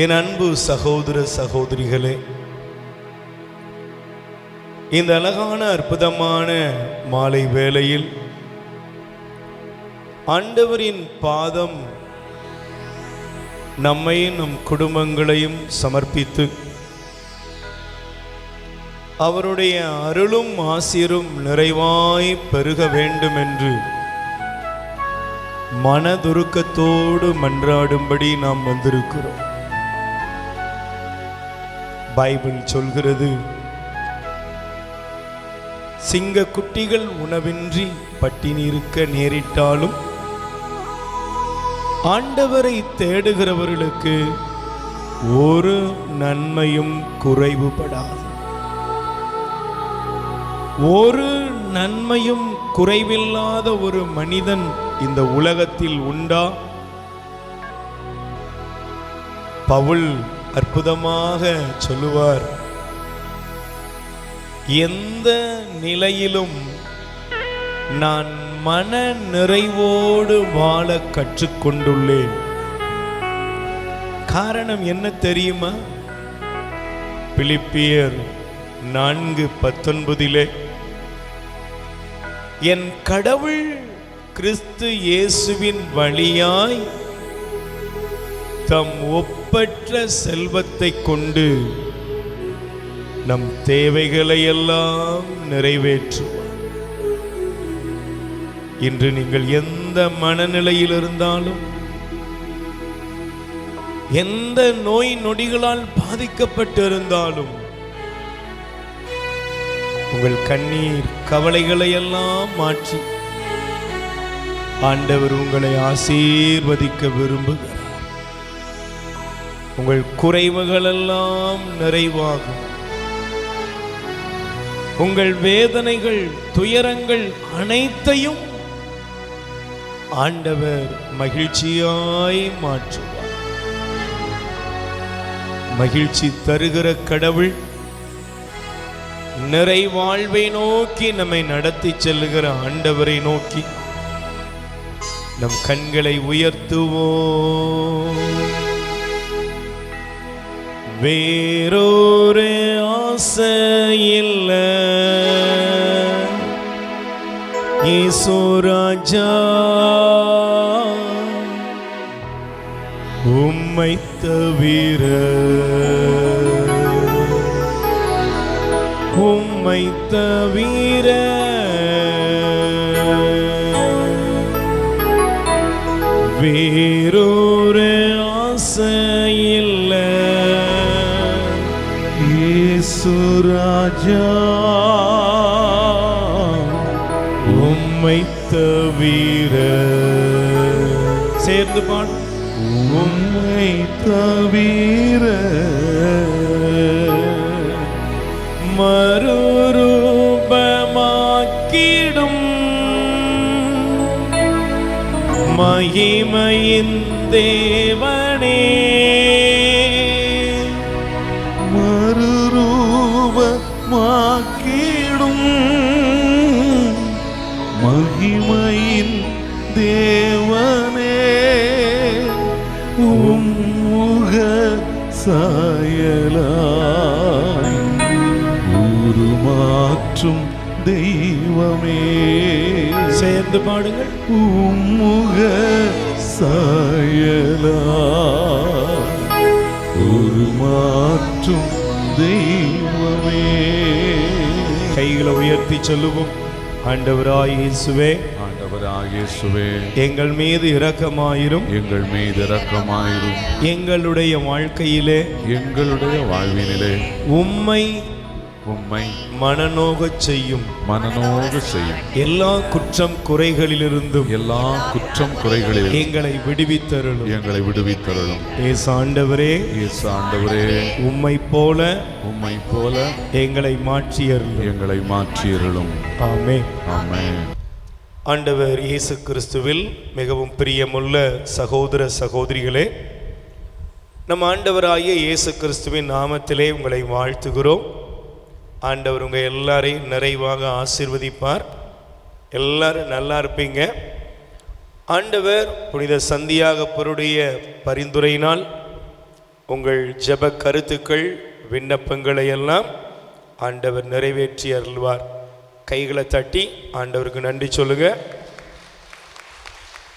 என் அன்பு சகோதர சகோதரிகளே, இந்த அழகான அற்புதமான மாலை வேளையில் ஆண்டவரின் பாதம் நம்மையும் நம் குடும்பங்களையும் சமர்ப்பித்து அவருடைய அருளும் ஆசீரும் நிறைவாய் பெருக வேண்டும் என்று மனதுருக்கத்தோடு மன்றாடும்படி நாம் வந்திருக்கிறோம். பைபிள் சொல்கிறது, சிங்க குட்டிகள் உணவின்றி பட்டினி இருக்க நேரிட்டாலும் ஆண்டவரை தேடுகிறவர்களுக்கு ஒரு நன்மையும் குறைவுபடாது. ஒரு நன்மையும் குறைவில்லாத ஒரு மனிதன் இந்த உலகத்தில் உண்டா? பவுல் அற்புதமாக சொல்லுவார், எந்த நிலையிலும் நான் மன நிறைவோடு வாழ கற்றுக்கொண்டுள்ளேன். காரணம் என்ன தெரியுமா? பிலிப்பியர் 4:19 என் கடவுள் கிறிஸ்து இயேசுவின் வழியாய் தம் ஒப்பற்ற செல்வத்தை கொண்டு நம் தேவைகளை எல்லாம் நிறைவேற்றுவார். இன்று நீங்கள் எந்த மனநிலையில் இருந்தாலும், எந்த நோய் நொடிகளால் பாதிக்கப்பட்டிருந்தாலும், உங்கள் கண்ணீர் கவலைகளை எல்லாம் மாற்றி ஆண்டவர் உங்களை ஆசீர்வதிக்க விரும்புகிறார். உங்கள் குறைவுகள் எல்லாம் நிறைவாகும். உங்கள் வேதனைகள், துயரங்கள் அனைத்தையும் ஆண்டவர் மகிழ்ச்சியாய் மாற்றுவார். மகிழ்ச்சி தருகிற கடவுள் நிறைவாழ்வை நோக்கி நம்மை நடத்தி செல்லுகிற ஆண்டவரை நோக்கி நம் கண்களை உயர்த்துவோம். வேறொரு ஆசை இல்ல இயேசு ராஜா, உம்மை தவிர, உம்மை தவிர வேறொரு ஆசை இல்ல இயேசு ராஜா, உம்மை தவிர. சேர்ந்து பாடு. உம்மை தவிர மறுரூபமாக்கிடும் மகிமையின் தேவனே, மறுரூபமாக்கிடும் மகிமையின் தேவனே, உம்முக சாயலாய் உருமாற்றும் தெய்வமே. சேர்ந்து பாடுங்கள். உம்முக சாயலாய் உருமாற்றும் தெய்வமே. கைகளை உயர்த்தி சொல்லுவோம். ஆண்டவராய் இயேசுவே, ஆண்டவராய் இயேசுவே, எங்கள் மீது இரக்கமாயிரும், எங்கள் மீது இரக்கமாயிரும். எங்களுடைய வாழ்க்கையிலே, எங்களுடைய வாழ்வினிலே உம்மை மனநோகச் செய்யும் எல்லா குற்றம் குறைகளிலிருந்தும், எல்லா குற்றம் குறைகளில் எங்களை விடுவித்தருளும், எங்களை விடுவித்தருளும். இயேசு ஆண்டவரே, இயேசு ஆண்டவரே, உம்மை போல எங்களை மாற்றியருளும். ஆமென். ஆமென். ஆண்டவர் இயேசு கிறிஸ்துவில் மிகவும் பிரியமுள்ள சகோதர சகோதரிகளே, நம் ஆண்டவராகிய இயேசு கிறிஸ்துவின் நாமத்திலே உங்களை வாழ்த்துகிறோம். ஆண்டவர் உங்கள் எல்லாரையும் நிறைவாக ஆசீர்வதிப்பார். எல்லாரும் நல்லா இருப்பீங்க. ஆண்டவர் புனித சந்தியாகப்பருடைய பரிந்துரையினால் உங்கள் ஜெப கருத்துக்கள் விண்ணப்பங்களை எல்லாம் ஆண்டவர் நிறைவேற்றி அருள்வார். கைகளை தட்டி ஆண்டவருக்கு நன்றி சொல்லுங்க.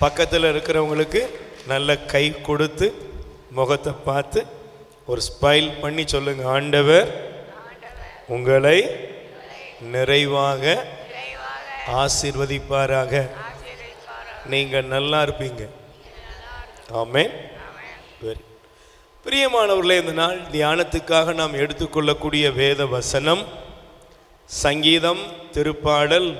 பக்கத்தில் இருக்கிறவங்களுக்கு நல்ல கை கொடுத்து முகத்தை பார்த்து ஒரு ஸ்மைல் பண்ணி சொல்லுங்க, ஆண்டவர் உங்களை நிறைவாக ஆசீர்வதிப்பாராக. நீங்கள் நல்லா இருப்பீங்க. ஆமென். பிரியமானவர்களே, இந்த நாள் தியானத்துக்காக நாம் எடுத்துக்கொள்ளக்கூடிய வேத வசனம் சங்கீதம் திருப்பாடல்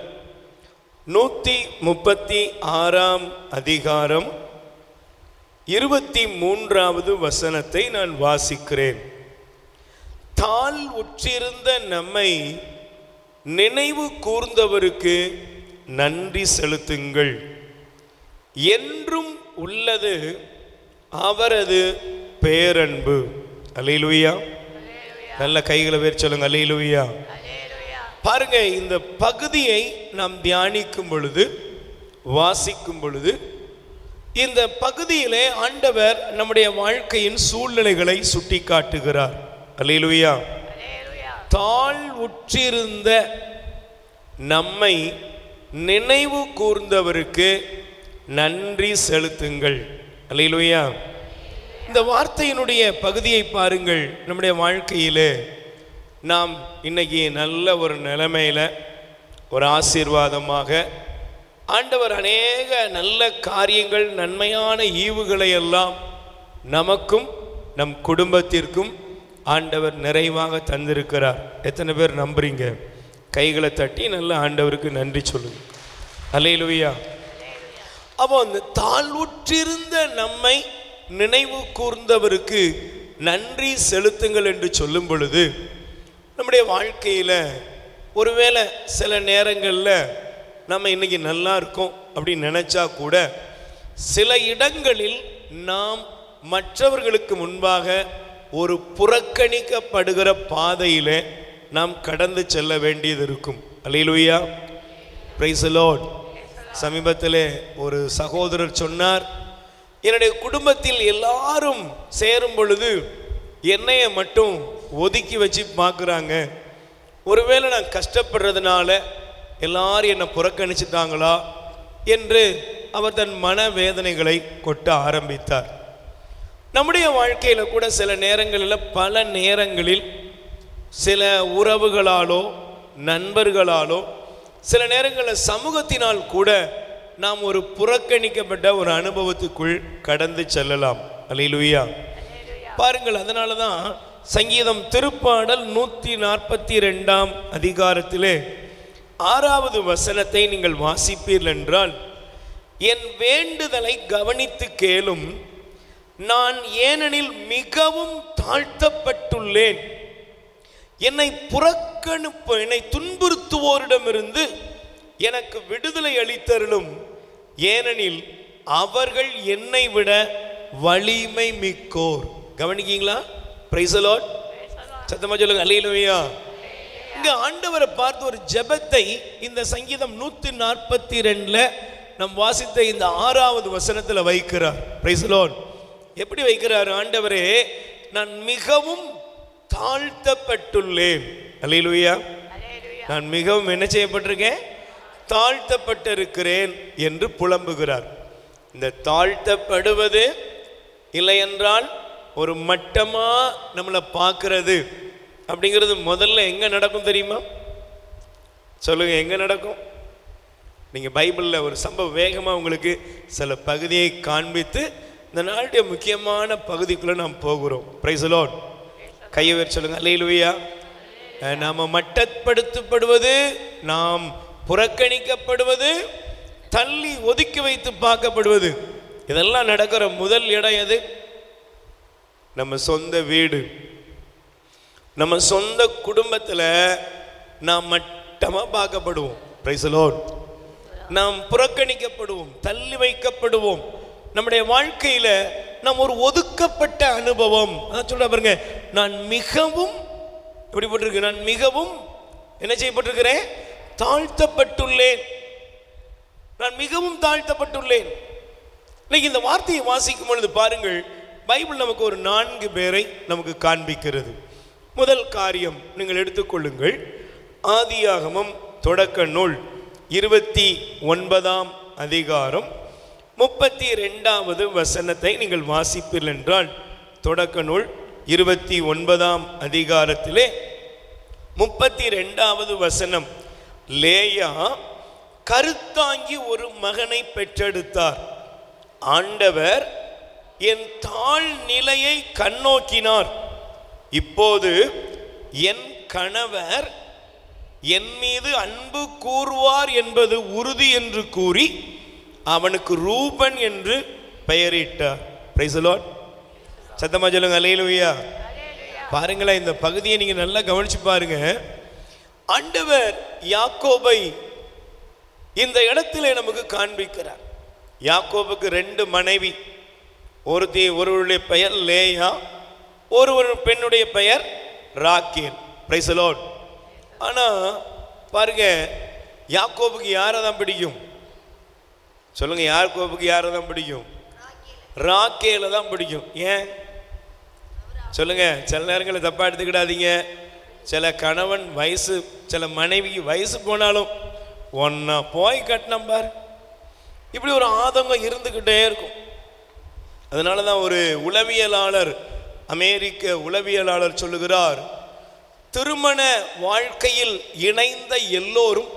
136 அதிகாரம் 23வது வசனத்தை நான் வாசிக்கிறேன். தாழ் உற்றிருந்த நம்மை நினைவு கூர்ந்தவருக்கு நன்றி செலுத்துங்கள். என்றும் உள்ளது அவரது பேரன்பு. அல்லேலூயா. நல்ல கைகளை வேர் சொல்லுங்க, அல்லேலூயா. பாருங்க, இந்த பகுதியை நாம் தியானிக்கும் பொழுது, வாசிக்கும் பொழுது, இந்த பகுதியிலே ஆண்டவர் நம்முடைய வாழ்க்கையின் சூழ்நிலைகளை சுட்டி காட்டுகிறார். அல்லேலூயா. தாழ் உற்றிருந்த நம்மை நினைவு கூர்ந்தவருக்கு நன்றி செலுத்துங்கள். அல்லேலூயா. இந்த வார்த்தையினுடைய பகுதியை பாருங்கள். நம்முடைய வாழ்க்கையிலே நாம் இன்னைக்கு நல்ல ஒரு நிலைமையில் ஒரு ஆசீர்வாதமாக ஆண்டவர் அநேக நல்ல காரியங்கள், நன்மையான ஈவுகளை எல்லாம் நமக்கும் நம் குடும்பத்திற்கும் ஆண்டவர் நிறைவாக தந்திருக்கிறார். எத்தனை பேர் நம்புறீங்க? கைகளை தட்டி நல்ல ஆண்டவருக்கு நன்றி சொல்லுங்க. அல்லேலூயா. அப்போ அந்த தாழ்வுற்றிருந்த நம்மை நினைவு கூர்ந்தவருக்கு நன்றி செலுத்துங்கள் என்று சொல்லும் பொழுது, நம்முடைய வாழ்க்கையில் ஒருவேளை சில நேரங்களில் நம்ம இன்னைக்கு நல்லா இருக்கோம் அப்படின்னு நினச்சா கூட, சில இடங்களில் நாம் மற்றவர்களுக்கு முன்பாக ஒரு புறக்கணிக்கப்படுகிற பாதையில் நாம் கடந்து செல்ல வேண்டியது இருக்கும். அல்லேலூயா. Praise the Lord. சமீபத்தில் ஒரு சகோதரர் சொன்னார், என்னுடைய குடும்பத்தில் எல்லாரும் சேரும் பொழுது என்னைய மட்டும் ஒதுக்கி வச்சு பார்க்குறாங்க. ஒருவேளை நான் கஷ்டப்படுறதுனால எல்லாரும் என்னை புறக்கணிச்சுட்டாங்களா என்று அவர் தன் மனவேதனைகளை கொட்ட ஆரம்பித்தார். நம்முடைய வாழ்க்கையில் கூட சில நேரங்களில், பல நேரங்களில் சில உறவுகளாலோ நண்பர்களாலோ, சில நேரங்களில் சமூகத்தினால் கூட நாம் ஒரு புறக்கணிக்கப்பட்ட ஒரு அனுபவத்துக்குள் கடந்து செல்லலாம். அல்லேலூயா. பாருங்கள், அதனால தான் சங்கீதம் திருப்பாடல் 142 அதிகாரத்திலே 6வது வசனத்தை நீங்கள் வாசிப்பீர்கள் என்றால், என் வேண்டுதலை கவனித்து கேளும், நான் ஏனெனில் மிகவும் தாழ்த்தப்பட்டுள்ளேன். என்னை துன்புறுத்துவோரிடமிருந்து எனக்கு விடுதலை அளித்தருளும். ஏனெனில் அவர்கள் என்னை விட வலிமை மிக்கோர். கவனிக்கீங்களா? Price the Lord. சத்தமா சொல்லுங்க, அல்லேலூயா. இங்க ஆண்டவரை பார்த்து ஒரு ஜெபத்தை இந்த சங்கீதம் 142ல நாம் வாசித்த இந்த 6வது வசனத்தில் வைக்கிறார். Price the Lord. எப்படி வைக்கிறார்? ஆண்டவரே, நான் மிகவும் தாழ்த்தப்பட்டுள்ளேன். அல்லேலூயா. நான் மிகவும் என்ன செய்யப்பட்டிருக்கேன்? தாழ்த்தப்பட்டிருக்கிறேன் என்று புலம்புகிறார். இந்த தாழ்த்தப்படுவது இல்லை என்றால் ஒரு மட்டமா நம்மளை பார்க்கிறது அப்படிங்கிறது முதல்ல எங்க நடக்கும் தெரியுமா? சொல்லுங்க, எங்க நடக்கும்? நீங்க பைபிளில் ஒரு சம்பவம் வேகமா உங்களுக்கு சில பகுதியை காண்பித்து இந்த நாளுடைய முக்கியமான பகுதிக்குள்ள நாம் போகிறோம். Price the Lord. கையை வேறு சொல்லுங்க, அல்லேலூயா. நாம மட்டப்படுத்தப்படுவது, நாம் புறக்கணிக்கப்படுவது, தள்ளி ஒதுக்கி வைத்து பார்க்கப்படுவது, இதெல்லாம் நடக்கிற முதல் இடம் எது? நம்ம சொந்த வீடு, நம்ம சொந்த குடும்பத்தில் நாம் மட்டமாக பார்க்கப்படுவோம். Price the Lord. நாம் புறக்கணிக்கப்படுவோம், தள்ளி வைக்கப்படுவோம். நம்முடைய வாழ்க்கையில் நாம் ஒரு ஒதுக்கப்பட்ட அனுபவம். அதான் சொல்ல பாருங்க, நான் மிகவும் எப்படி போட்டிருக்கு? நான் மிகவும் என்ன செய்யப்பட்டிருக்கிறேன்? தாழ்த்தப்பட்டுள்ளேன். நான் மிகவும் தாழ்த்தப்பட்டுள்ளேன். இன்னைக்கு இந்த வார்த்தையை வாசிக்கும் பொழுது பாருங்கள், பைபிள் நமக்கு ஒரு 4 பேரை நமக்கு காண்பிக்கிறது. முதல் காரியம் நீங்கள் எடுத்துக்கொள்ளுங்கள். ஆதியாகமம் தொடக்க நூல் 29ஆம் அதிகாரம் 32வது வசனத்தை நீங்கள் வாசிப்பீர்கள் என்றால், தொடக்க நூல் 29ஆம் அதிகாரத்திலே 32வது வசனம், லேயா கருத்தாங்கி ஒரு மகனை பெற்றெடுத்தார். ஆண்டவர் என் தாழ் நிலையை கண்ணோக்கினார். இப்போது என் கணவர் என் மீது அன்பு கூறுவார் என்பது உறுதி என்று கூறி அவனுக்கு ரூபன் என்று பெயரிட்டார். Price the Lord. சத்தமா சொல்லுங்க அல்லேலூயா. பாருங்களேன், இந்த பகுதியை நீங்க நல்லா கவனிச்சு பாருங்க. ஆண்டவர் யாக்கோபை இந்த இடத்திலே நமக்கு காண்பிக்கிறார். யாக்கோபுக்கு 2 மனைவி. ஒருவருடைய பெயர் லேயா, ஒரு பெண்ணுடைய பெயர் ராக்கேல். Price the Lord. ஆனா பாருங்க, யாக்கோபுக்கு யாரை தான் பிடிக்கும் சொல்லுங்க? யாக்கோபுக்கு யாரை தான் பிடிக்கும்? ராக்கேலை தான் பிடிக்கும். ஏன் சொல்லுங்க? சில நேரங்களில் தப்பா எடுத்துக்கிடாதீங்க. சில கணவன் வயசு, சில மனைவிக்கு வயசு போனாலும் ஒன்னா போய் கட்டினம் பார், இப்படி ஒரு ஆதங்கம் இருந்துக்கிட்டே இருக்கும். அதனால தான் ஒரு உளவியலாளர், அமெரிக்க உளவியலாளர் சொல்லுகிறார், திருமண வாழ்க்கையில் இணைந்த எல்லோரும்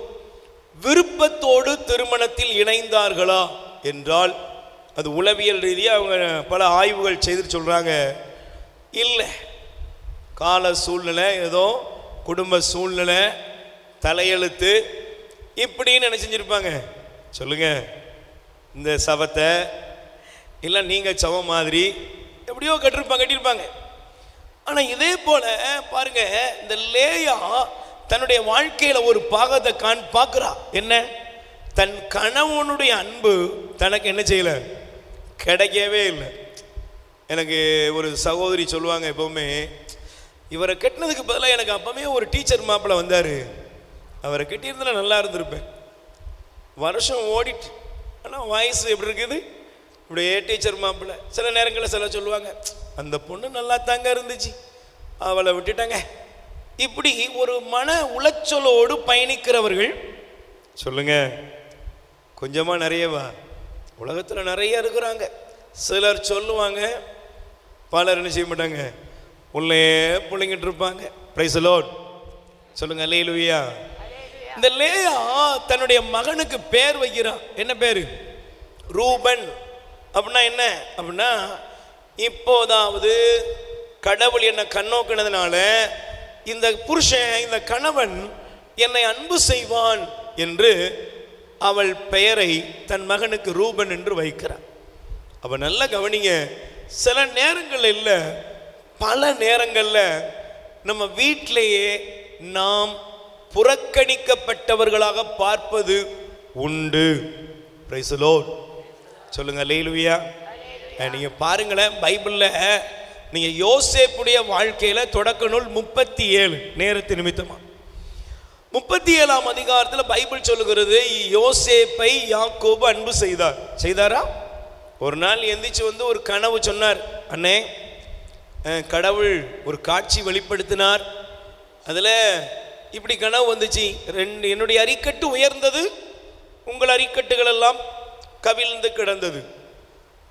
விருப்பத்தோடு திருமணத்தில் இணைந்தார்களா என்றால், அது உளவியல் ரீதியாக அவங்க பல ஆய்வுகள் செய்து சொல்கிறாங்க, இல்லை, கால சூழ்நிலை, ஏதோ குடும்ப சூழ்நிலை, தலையெழுத்து, இப்படின்னு என்ன செஞ்சுருப்பாங்க சொல்லுங்க? இந்த சவத்தை இல்லை நீங்கள் சவம் மாதிரி எப்படியோ கட்டியிருப்பாங்க. ஆனால் இதே போல பாருங்க, இந்த லேயா தன்னுடைய வாழ்க்கையில ஒரு பாகத்தை பார்க்கிறா. என்ன? தன் கணவனுடைய அன்பு தனக்கு என்ன செய்யல, கிடைக்கவே இல்லை. எனக்கு ஒரு சகோதரி சொல்லுவாங்க, எப்பவுமே இவரை கட்டினதுக்கு பதிலாக எனக்கு அப்பவுமே ஒரு டீச்சர் மாப்பிள்ளை வந்தார், அவரை கட்டியிருந்தா நல்லா இருந்திருப்பேன். வருஷம் ஓடிட்டு, ஆனால் வயசு எப்படி இருக்குது, இப்படியே டீச்சர் மாப்பிள்ளை. சில நேரங்களில் சில சொல்லுவாங்க, அந்த பொண்ணு நல்லா தாங்க இருந்துச்சு, அவளை விட்டுட்டாங்க. இப்படி ஒரு மன உளைச்சலோடு பயணிக்கிறவர்கள் சொல்லுங்க, கொஞ்சமா நிறையவா? உலகத்தில் நிறைய இருக்கிறாங்க. சிலர் சொல்லுவாங்க, பலர் என்ன செய்ய மாட்டாங்க, உள்ளே புள்ளிங்கிட்டு இருப்பாங்க. Price the Lord. சொல்லுங்க அல்லேலூயா. இந்த லேயா தன்னுடைய மகனுக்கு பேர் வைக்கிறான். என்ன பேரு? ரூபன். அப்படின்னா என்ன அப்படின்னா, இப்போதாவது கடவுள் என்னை கண்ணோக்கினதுனால இந்த புருஷன், இந்த கணவன் என்னை அன்பு செய்வான் என்று அவள் பெயரை தன் மகனுக்கு ரூபன் என்று வைக்கிறான். அவ நல்லா கவனிங்க, சில நேரங்கள் இல்லை, பல நேரங்களில் நம்ம வீட்டிலேயே நாம் புறக்கணிக்கப்பட்டவர்களாக பார்ப்பது உண்டு. Price the Lord. சொல்லுங்க அல்லேலூயா. நீங்க பாருங்களேன், பைபிள்ல நீங்க யோசேப்புடைய வாழ்க்கையில தொடக்க நூல் 37, நேரத்து நிமித்தமா 37ஆம் அதிகாரத்தில் பைபிள் சொல்லுகிறது, யோசேப்பை யாக்கோபு அன்பு செய்தாரா? ஒரு நாள் எந்திரிச்சு வந்து ஒரு கனவு சொன்னார். அண்ணே, கடவுள் ஒரு காட்சி வெளிப்படுத்தினார், அதுல இப்படி கனவு வந்துச்சு, என்னுடைய அரிக்கட்டு உயர்ந்தது, உங்கள் அரிக்கட்டுகள் எல்லாம் கவிழ்ந்து கிடந்தது.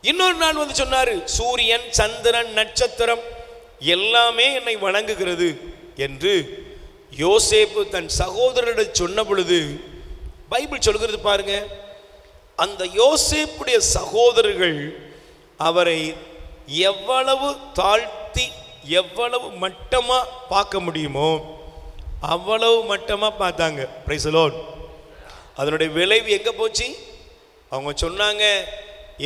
இன்னொரு நாள் வந்து சொன்னாரு, சூரியன், சந்திரன், நட்சத்திரம் எல்லாமே என்னை வணங்குகிறது என்று யோசேப்பு தன் சகோதரரிடம் சொன்ன பொழுது பைபிள் சொல்கிறது பாருங்க, அந்த யோசேப்புடைய சகோதரர்கள் அவரை எவ்வளவு தாழ்த்தி எவ்வளவு மட்டமா பார்க்க முடியுமோ அவ்வளவு மட்டமா பார்த்தாங்க. Price the Lord. அதனுடைய விளைவு எங்க போச்சு? அவங்க சொன்னாங்க,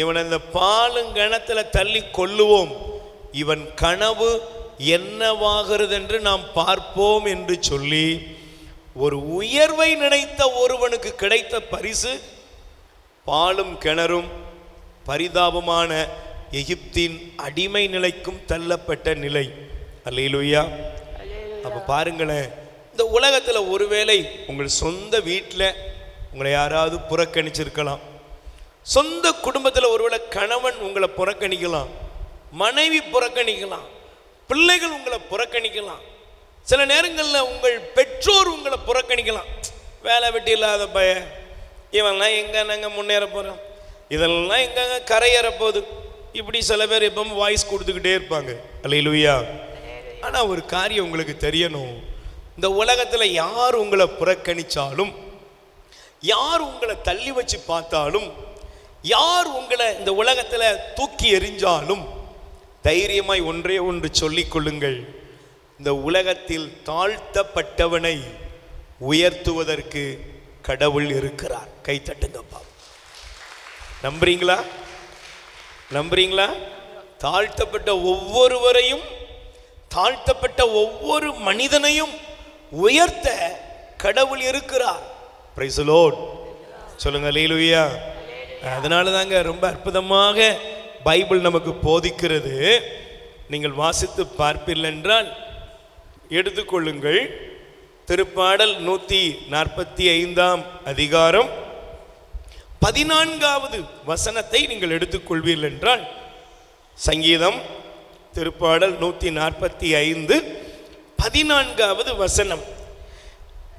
இவன் இந்த பாலுங்கணத்தில் தள்ளி கொல்லுவோம், இவன் கனவு என்னவாகிறது என்று நாம் பார்ப்போம் என்று சொல்லி, ஒரு உயர்வை நினைத்த ஒருவனுக்கு கிடைத்த பரிசு பாலும் கிணறும் பரிதாபமான எகிப்தின் அடிமை நிலைக்கும் தள்ளப்பட்ட நிலை. அல்லேலூயா. அப்ப பாருங்களேன், இந்த உலகத்தில் ஒருவேளை உங்கள் சொந்த வீட்டில் உங்களை யாராவது புறக்கணிச்சிருக்கலாம், சொந்த குடும்பத்தில் ஒருவேளை கணவன் உங்களை புறக்கணிக்கலாம், மனைவி புறக்கணிக்கலாம், பிள்ளைகள் உங்களை புறக்கணிக்கலாம், சில நேரங்களில் உங்கள் பெற்றோர் உங்களை புறக்கணிக்கலாம். வேலை வெட்டி இல்லாத பையன், இவன்லாம் எங்கே நாங்கள் முன்னேற போகிறோம், இதெல்லாம் எங்கங்க கரையேற போகுது, இப்படி சில பேர் எப்பவும் வாய்ஸ் கொடுத்துக்கிட்டே இருப்பாங்க. அல்லேலூயா. ஆனால் ஒரு காரியம் உங்களுக்கு தெரியணும், இந்த உலகத்தில் யார் உங்களை புறக்கணித்தாலும், யார் உங்களை தள்ளி வச்சு பார்த்தாலும், யார் உங்களை இந்த உலகத்தில் தூக்கி எறிஞ்சாலும் தைரியமாய் ஒன்றே ஒன்று சொல்லிக் கொள்ளுங்கள், இந்த உலகத்தில் தாழ்த்தப்பட்டவனை உயர்த்துவதற்கு கடவுள் இருக்கிறார். கை தட்டுங்கப்பா. நம்புறீங்களா? நம்புறீங்களா? தாழ்த்தப்பட்ட ஒவ்வொருவரையும், தாழ்த்தப்பட்ட ஒவ்வொரு மனிதனையும் உயர்த்த கடவுள் இருக்கிறார். Price the Lord. சொல்லுங்க அல்லேலூயா. அதனால தாங்க ரொம்ப அற்புதமாக பைபிள் நமக்கு போதிக்கிறது. நீங்கள் வாசித்து பார்ப்பீர்கள் என்றால் எடுத்துக்கொள்ளுங்கள். திருப்பாடல் 145 அதிகாரம் 14வது வசனத்தை நீங்கள் எடுத்துக்கொள்வீர்கள் என்றால், சங்கீதம் திருப்பாடல் 145 14வது வசனம்,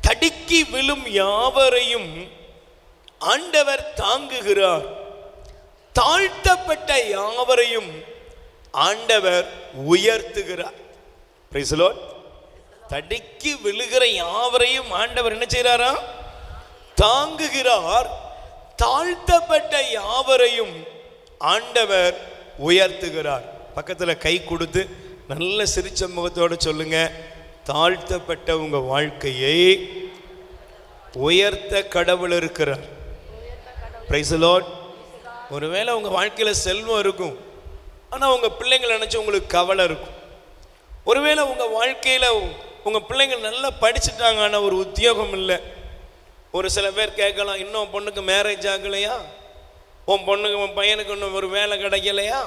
தடுக்கி விழும் யாவரையும் ஆண்டவர் தாங்குகிறார், தாழ்த்தப்பட்ட யாவரையும் ஆண்டவர் உயர்த்துகிறார். Price the Lord. தடுக்கி விழுகிற யாவரையும் ஆண்டவர் என்ன செய்கிறாரா? தாங்குகிறார், தாழ்த்தப்பட்ட யாவரையும் ஆண்டவர் உயர்த்துகிறார். பக்கத்தில் கை கொடுத்து நல்ல சிரிச்ச முகத்தோடு சொல்லுங்க, தாழ்த்தப்பட்ட உங்க வாழ்க்கையை உயர்த்த கடவுள் இருக்கிறார். Price the Lord. ஒருவேளை உங்க வாழ்க்கையில செல்வம் இருக்கும், ஆனால் உங்க பிள்ளைங்களை நினைச்சு உங்களுக்கு கவலை இருக்கும். ஒருவேளை உங்க வாழ்க்கையில உங்க பிள்ளைங்க நல்லா படிச்சுட்டாங்க, ஆனால் ஒரு உத்தியோகம் இல்லை. ஒரு சில பேர் கேட்கலாம், இன்னும் பொண்ணுக்கு மேரேஜ் ஆகலையா, உன் பொண்ணுக்கு உன் பையனுக்கு இன்னும் ஒரு வேலை கிடைக்கலையா,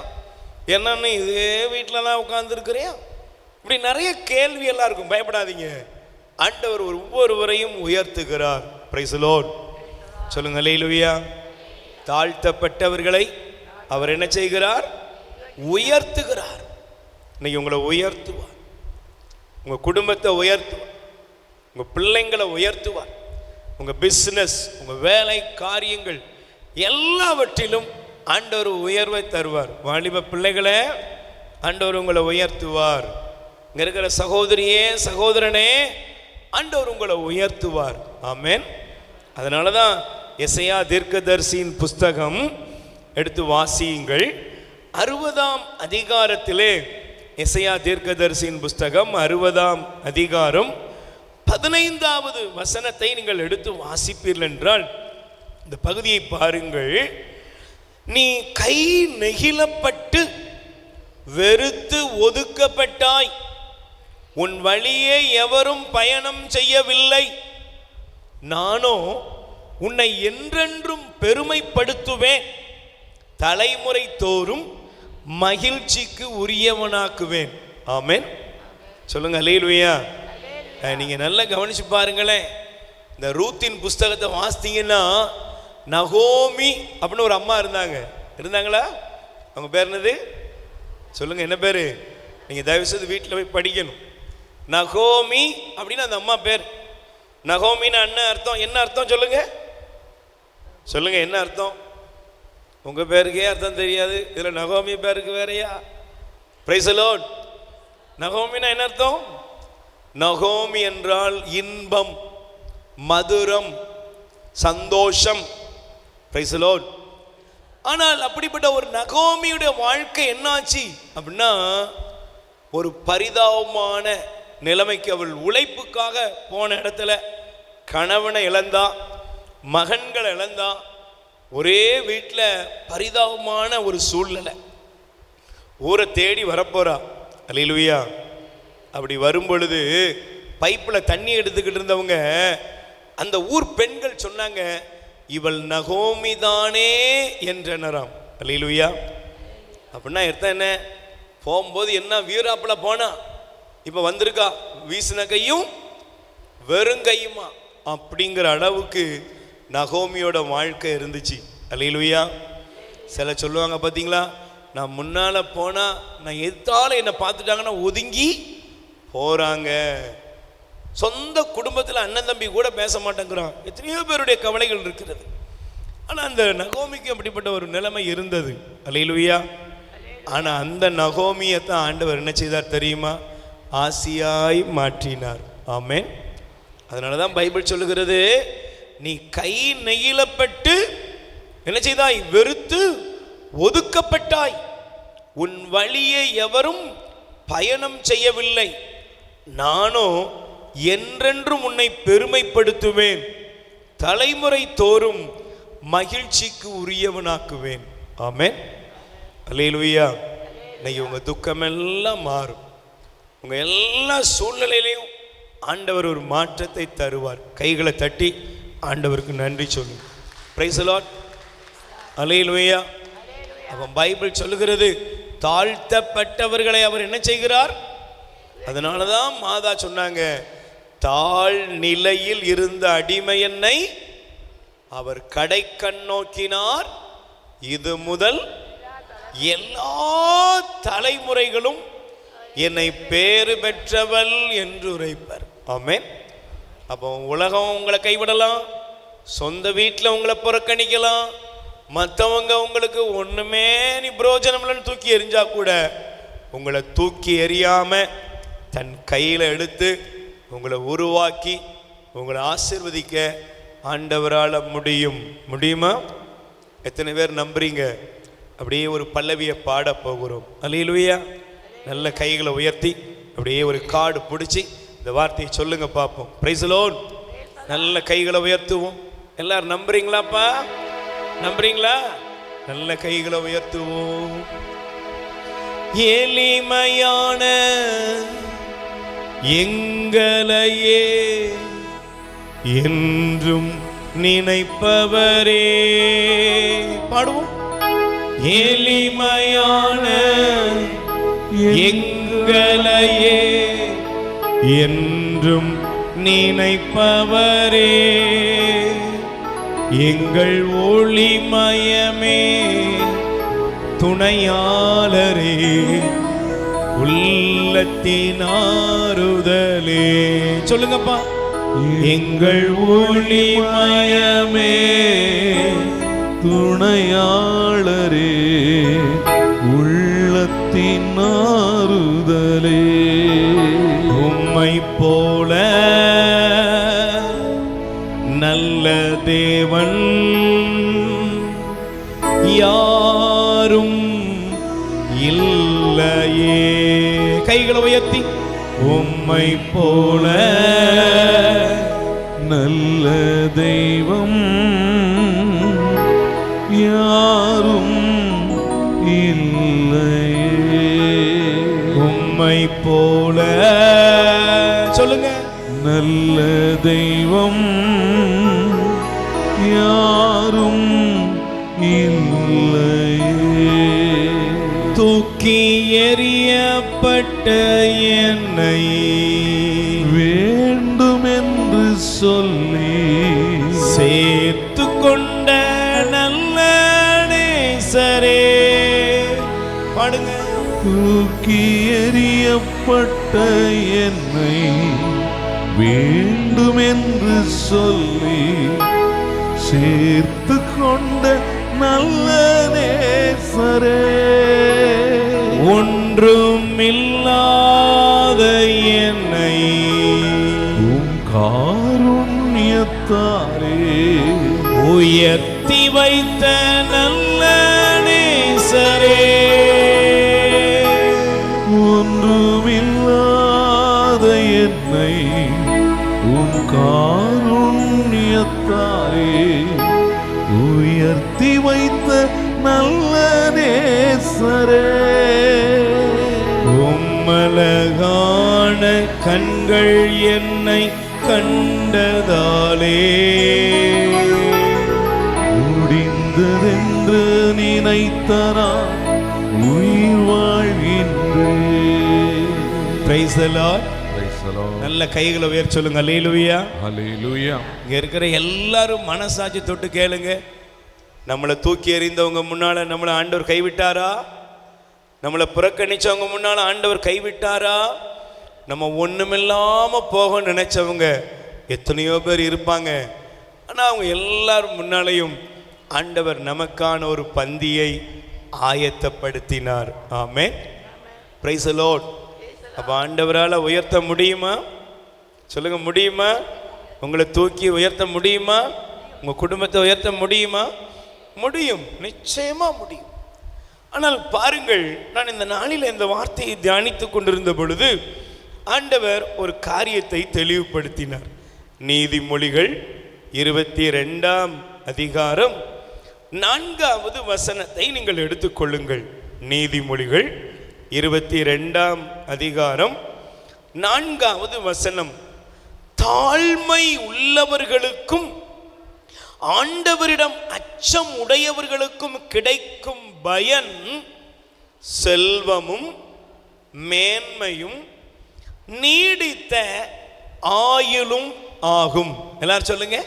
என்னன்னு இதே வீட்டில் தான் உட்காந்துருக்கிறியா, இப்படி நிறைய கேள்வி எல்லாம் இருக்கும். பயப்படாதீங்க, ஆண்டவர் ஒவ்வொருவரையும் உயர்த்துகிறார். Price the Lord. சொல்லுங்க அல்லேலூயா. தாழ்த்தப்பட்டவர்களை அவர் என்ன செய்கிறார்? உயர்த்துகிறார். இன்னைக்கு உங்களை உயர்த்துவார், உங்க குடும்பத்தை உயர்த்துவார், உங்க பிள்ளைங்களை உயர்த்துவார், உங்க பிசினஸ், உங்க வேலை காரியங்கள் எல்லாவற்றிலும் ஆண்டவர் உயர்வை தருவார். வாலிப பிள்ளைகளே, ஆண்டவர் உங்களை உயர்த்துவார். இங்க இருக்கிற சகோதரியே சகோதரனே, ஆண்டவர் உங்களை உயர்த்துவார். ஆமென். அதனால தான் எசையா தீர்க்கதரிசியின் புஸ்தகம் எடுத்து வாசியுங்கள். 60ஆம் அதிகாரத்திலே, எசையா தீர்க்கதரிசியின் புஸ்தகம் 60ஆம் அதிகாரம் 15வது வசனத்தை நீங்கள் எடுத்து வாசிப்பீர்கள் என்றால், இந்த பகுதியை பாருங்கள். நீ கை நெகிழப்பட்டு வெறுத்து ஒதுக்கப்பட்டாய், உன் வழியே எவரும் பயணம் செய்யவில்லை, நானோ உன்னை என்றென்றும் பெருமைப்படுத்துவேன், தலைமுறை தோறும் மகிழ்ச்சிக்கு உரியவனாக்குவேன். ஆமென். சொல்லுங்க அல்லேலூயா. நீங்க நல்லா கவனிச்சு பாருங்களேன். இந்த ரூத்தின் புஸ்தகத்தை வாசித்தீங்கன்னா, நகோமி அப்படின்னு ஒரு அம்மா இருந்தாங்களா? அவங்க பேர் என்னது? சொல்லுங்க, என்ன பேரு? நீங்க தயவு செய்து வீட்டில் போய் படிக்கணும். நகோமி அப்படின்னு அந்த அம்மா பேர். நகோமின்னு அர்த்தம் என்ன அர்த்தம்? சொல்லுங்க சொல்லுங்க, என்ன அர்த்தம்? உங்க பேருக்கே அர்த்தம் தெரியாது, இதுல நகோமி பேருக்கு வேறையா? Price the Lord. நகோமினா என்ன அர்த்தம்? நகோமி என்றால் இன்பம், மதுரம், சந்தோஷம். Price the Lord. ஆனால் அப்படிப்பட்ட ஒரு நகோமியுடைய வாழ்க்கை என்னாச்சு அப்படின்னா, ஒரு பரிதாபமான நிலைமைக்கு அவள் உழைப்புக்காக போன இடத்துல கணவனை இழந்தா, மகன்களை இழந்தா, ஒரே வீட்டில் பரிதாபமான ஒரு சூழ்நிலை. ஊரை தேடி வரப்போறா. அல்லேலூயா. அப்படி வரும் பொழுது பைப்பில் தண்ணி எடுத்துக்கிட்டு இருந்தவங்க அந்த ஊர் பெண்கள் சொன்னாங்க, இவள் நகோமி தானே என்றனராம். அல்லேலூயா. அப்படின்னா அர்த்தம் என்ன? போகும்போது என்ன வீராப்பில் போனா, இப்போ வந்திருக்கா வீசின கையும் வெறுங்கையுமா அப்படிங்கிற அளவுக்கு நகோமியோட வாழ்க்கை இருந்துச்சு. அல்லேலூயா. சில சொல்லுவாங்க பார்த்தீங்களா, நான் முன்னால போனா நான் எதால என்னை பார்த்துட்டாங்கன்னா ஒதுங்கி போறாங்க. சொந்த குடும்பத்தில் அண்ணன் தம்பி கூட பேச மாட்டேங்கிறான். எத்தனையோ பேருடைய கவலைகள் இருக்கிறது. ஆனால் அந்த நகோமிக்கு அப்படிப்பட்ட ஒரு நிலைமை இருந்தது. அல்லேலூயா. ஆனால் அந்த நகோமியை தான் ஆண்டவர் என்ன செய்தார் தெரியுமா? ஆசியாய் மாற்றினார். ஆமென். அதனால தான் பைபிள் சொல்லுகிறது, நீ கை நெகிழப்பட்டு என்ன செய்தாய்? வெறுத்து ஒதுக்கப்பட்டாய். உன் வழியை எவரும் பயணம் செய்யவில்லை. நானோ என்றென்றும் உன்னை பெருமைப்படுத்துவேன். தலைமுறை தோறும் மகிழ்ச்சிக்கு உரியவனாக்குவேன். ஆமென். அல்லேலூயா. இன்னைக்கு உங்க துக்கம் எல்லாம் மாறும். உங்க எல்லா சூழ்நிலையிலையும் ஆண்டவர் ஒரு மாற்றத்தை தருவார். கைகளை தட்டி ஆண்டவருக்கு நன்றி சொல்லுங்க. Praise the Lord. அல்லேலூயா. அப்ப பைபிள் சொல்லுகிறது, தாழ்த்தப்பட்டவர்களை அவர் என்ன செய்கிறார்? அதனாலதான் மாதா சொன்னாங்க, தாழ் நிலையில் இருந்த அடிமையனை அவர் கடை கண் நோக்கினார். இது முதல் எல்லா தலைமுறைகளும் என்னை பேறு பெற்றவள் என்று உரைப்பார். ஆமென். அப்போ உலகம் உங்களை கைவிடலாம், சொந்த வீட்டில் உங்களை புறக்கணிக்கலாம், மற்றவங்க உங்களுக்கு ஒண்ணுமே நீ பிரயோஜனம் இல்லைன்னு தூக்கி எறிஞ்சா கூட உங்களை தூக்கி எறியாம தன் கையில் எடுத்து உங்களை உருவாக்கி உங்களை ஆசீர்வதிக்க ஆண்டவரால் முடியும். முடியுமா? எத்தனை பேர் நம்புறீங்க? அப்படியே ஒரு பல்லவியை பாட போகிறோம். அல்லேலூயா. நல்ல கைகளை உயர்த்தி அப்படியே ஒரு கார்டு பிடிச்சி இந்த வார்த்தையை சொல்லுங்க பார்ப்போம். Price the Lord. நல்ல கைகளை உயர்த்துவோம். எல்லாரும் நம்புறீங்களாப்பா? நம்புறீங்களா? நல்ல கைகளை உயர்த்துவோம். எளிமையான எங்களையே என்றும் நினைப்பவரே. பாடுவோம். எளிமையான எங்களையே என்றும் நினைப்பவரே, எங்கள் ஒளிமயமே துணையாளரே, உள்ளத்தின் ஆறுதலே. சொல்லுங்கப்பா. எங்கள் ஒளிமயமே துணையாளரே, உள்ளத்தின் ஆறுதலே. உம்மை போல நல்ல தேவன் யாரும் இல்லையே. கைகளை உயர்த்தி. உம்மை போல நல்ல தெய்வம் யாரும் இல்லையே. உம்மை போல சொல்லுங்க. நல்ல தெய்வம் யாரும் இல்லையே. தூக்கி எறியப்பட்ட என்னை வேண்டுமென்று சொல்லி சேர்த்து கொண்ட நல்ல நேசரே. பாடுங்க. தூக்கி எறியப்பட்ட என்னை வேண்டுமென்று சொல்லி சேர்த்து கொண்ட நல்ல நேசரே. ஒன்றுமில்லாத என்னை உம் காருண்யத்தாரே உயர்த்தி வைத்த நல்ல நேசரே. ஒன்றுமில்லாத என்னை உம் காருண்யத்தாரே உயர்த்தி வைத்த நல்ல நேசரே. உம்மழகான கண்கள் என்னை கண்டதாலே முடிந்ததென்று நினைத்தனான் உயிர் வாழ்கின்றேன். Price the Lord. நல்ல கைகளை உயர்த்தி சொல்லுங்க. அல்லேலூயா. ஹல்லேலூயா. இங்க இருக்கிற எல்லாரும் மனசாட்சி தொட்டு கேளுங்க. நம்மளை தூக்கி எறிந்தவங்க முன்னால நம்மளை ஆண்டவர் கைவிட்டாரா? நம்மளை புறக்கணிச்சவங்க முன்னால் ஆண்டவர் கைவிட்டாரா? நம்ம ஒன்றுமில்லாமல் போக நினைச்சவங்க எத்தனையோ பேர் இருப்பாங்க. ஆனால் அவங்க எல்லாரும் முன்னாலேயும் ஆண்டவர் நமக்கான ஒரு பந்தியை ஆயத்தப்படுத்தினார். ஆமென். Price the Lord. அப்போ ஆண்டவரால் உயர்த்த முடியுமா? சொல்லுங்க, முடியுமா? உங்களை தூக்கி உயர்த்த முடியுமா? உங்கள் குடும்பத்தை உயர்த்த முடியுமா? முடியும், நிச்சயமா முடியும். ஆனால் பாருங்கள், நான் இந்த நாளில் இந்த வார்த்தையை தியானித்து கொண்டிருந்த பொழுது ஆண்டவர் ஒரு காரியத்தை தெளிவுபடுத்தினார். நீதிமொழிகள் 22ஆம் அதிகாரம் 4வது வசனத்தை நீங்கள் எடுத்துக்கொள்ளுங்கள். நீதிமொழிகள் 22ஆம் அதிகாரம் 4வது வசனம். தாழ்மை உள்ளவர்களுக்கும் ஆண்டவரிடம் அச்சம் உடையவர்களுக்கும் கிடைக்கும் பயன் செல்வமும் மேன்மையும் நீடித்த ஆயுளும் ஆகும். எல்லாரும் சொல்லுங்க,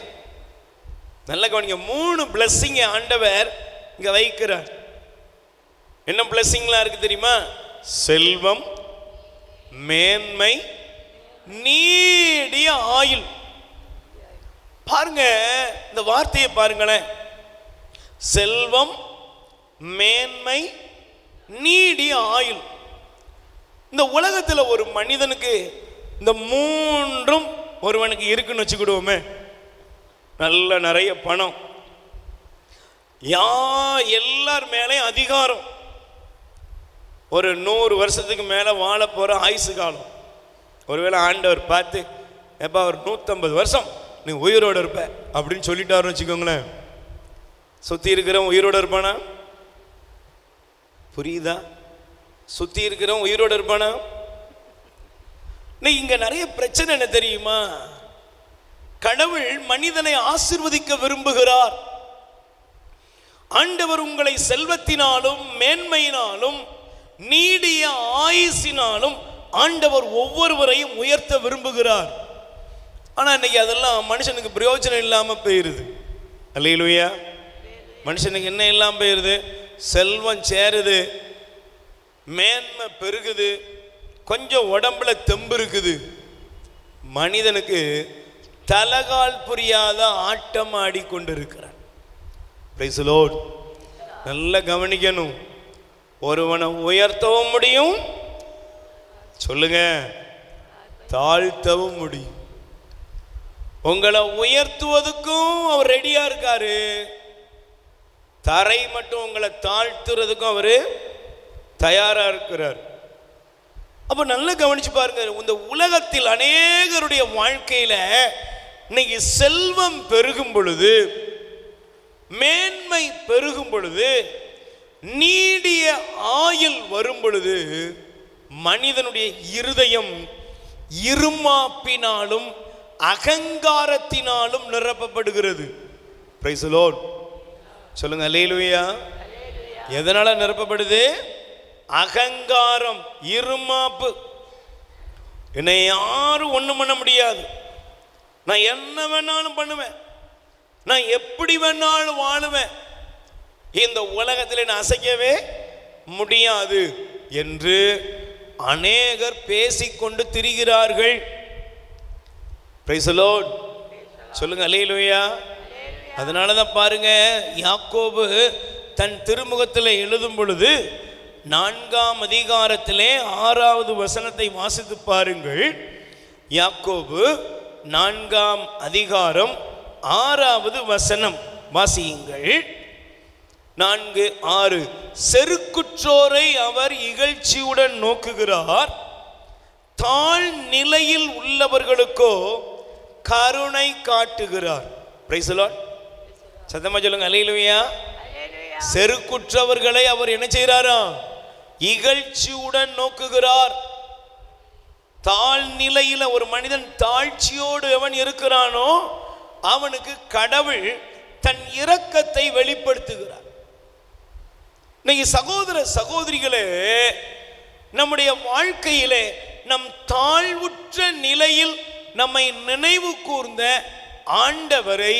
நல்ல கவனிங்க. 3 பிளஸிங் ஆண்டவர் இங்க வைக்கிறார். என்ன பிளஸிங்லாம் இருக்கு தெரியுமா? செல்வம், மேன்மை, நீடிய ஆயுள். பாருங்க, இந்த வார்த்தையை பாருங்களேன். செல்வம், மேன்மை, நீடிய ஆயுள். இந்த உலகத்தில் ஒரு மனிதனுக்கு இந்த 3ம் ஒருவனுக்கு இருக்குன்னு வச்சுக்கிடுவோமே. நல்ல நிறைய பணம், எல்லார் மேலேயும் அதிகாரம், ஒரு 100 வருஷத்துக்கு மேலே வாழ போகிற ஆயுசு காலம். ஒருவேளை ஆண்டவர் பார்த்து, எப்போ ஒரு 150 வருஷம் நீ உயிரோடு இருப்ப அப்படின்னு சொல்லிட்டாருன்னு வச்சுக்கோங்களேன். சுற்றி இருக்கிறவன் உயிரோடு இருப்பானா? புரியுதா? சுற்றி இருக்கிறவன் உயிரோடு இருப்பானா? இங்கே நிறைய பிரச்சனை என்ன தெரியுமா? கடவுள் மனிதனை ஆசீர்வதிக்க விரும்புகிறார். ஆண்டவர் உங்களை செல்வத்தினாலும் மேன்மையினாலும் நீடிய ஆயுசினாலும் ஆண்டவர் ஒவ்வொருவரையும் உயர்த்த விரும்புகிறார். ஆனால் இன்னைக்கு அதெல்லாம் மனுஷனுக்கு பிரயோஜனம் இல்லாமல் போயிருது. அல்லேலூயா. மனுஷனுக்கு என்ன இல்லாமல் போயிருது? செல்வம் சேருது, மேன்மை பெருகுது, கொஞ்சம் உடம்புல தெம்பு இருக்குது. மனிதனுக்கு தலகால் புரியாத ஆட்டம் ஆடிக்கொண்டிருக்கிறான். Price the Lord. நல்லா கவனிக்கணும். ஒருவனை உயர்த்தவும் முடியும், சொல்லுங்க, தாழ்த்தவும் முடியும். உங்களை உயர்த்துவதுக்கும் அவர் ரெடியா இருக்காரு, தரை மட்டும் உங்களை தாழ்த்துறதுக்கும் அவரு தயாரா இருக்கிறார். அப்ப நல்லா கவனிச்சு பாருங்க. இந்த உலகத்தில் அநேகருடைய வாழ்க்கையில இன்னைக்கு செல்வம் பெருகும் பொழுது, மேன்மை பெருகும் பொழுது, நீடிய ஆயுள் வரும் பொழுது மனிதனுடைய இருதயம் இருமாப்பினாலும் அகங்காரத்தினாலும் நிரப்பப்படுகிறது. Price the Lord. சொல்லுங்க, அல்லேலூயா. எதனால நிரப்பப்படுது? அகங்காரம், இருமாப்பு. என்னை யாரும் ஒன்றும் பண்ண முடியாது, நான் என்ன வேணாலும் பண்ணுவேன், நான் எப்படி வேணாலும் வாழுவேன், இந்த உலகத்தில் நான் அசைக்கவே முடியாது என்று அநேகர் பேசிக்கொண்டு திரிகிறார்கள். Price the Lord. சொல்லுங்க, அல்லேலூயா. அதனால தான் பாருங்க, யாக்கோபு தன் திருமுகத்தில் எழுதும் பொழுது 4ஆம் அதிகாரத்திலே 6வது வசனத்தை வாசித்து பாருங்கள். யாக்கோபு 4ஆம் அதிகாரம் 6வது வசனம் வாசியுங்கள். 4:6. செருக்குற்றோரை அவர் இகழ்ச்சியுடன் நோக்குகிறார், தாழ் நிலையில் உள்ளவர்களுக்கோ கருணை காட்டுகிறார். Price the Lord. சத்தமா சொல்லுங்க, அல்லேலூயா. செருக்குற்றவர்களை அவர் என்ன செய்கிறாரா? இகழ்ச்சியுடன் நோக்குகிறார். தாழ் நிலையில ஒரு மனிதன் தாழ்ச்சியோடு எவன் இருக்கிறானோ அவனுக்கு கடவுள் தன் இரக்கத்தை வெளிப்படுத்துகிறார். இன்னைக்கு சகோதர சகோதரிகளே, நம்முடைய வாழ்க்கையிலே நம் தாழ்வுற்ற நிலையில் நம்மை நினைவு கூர்ந்த ஆண்டவரை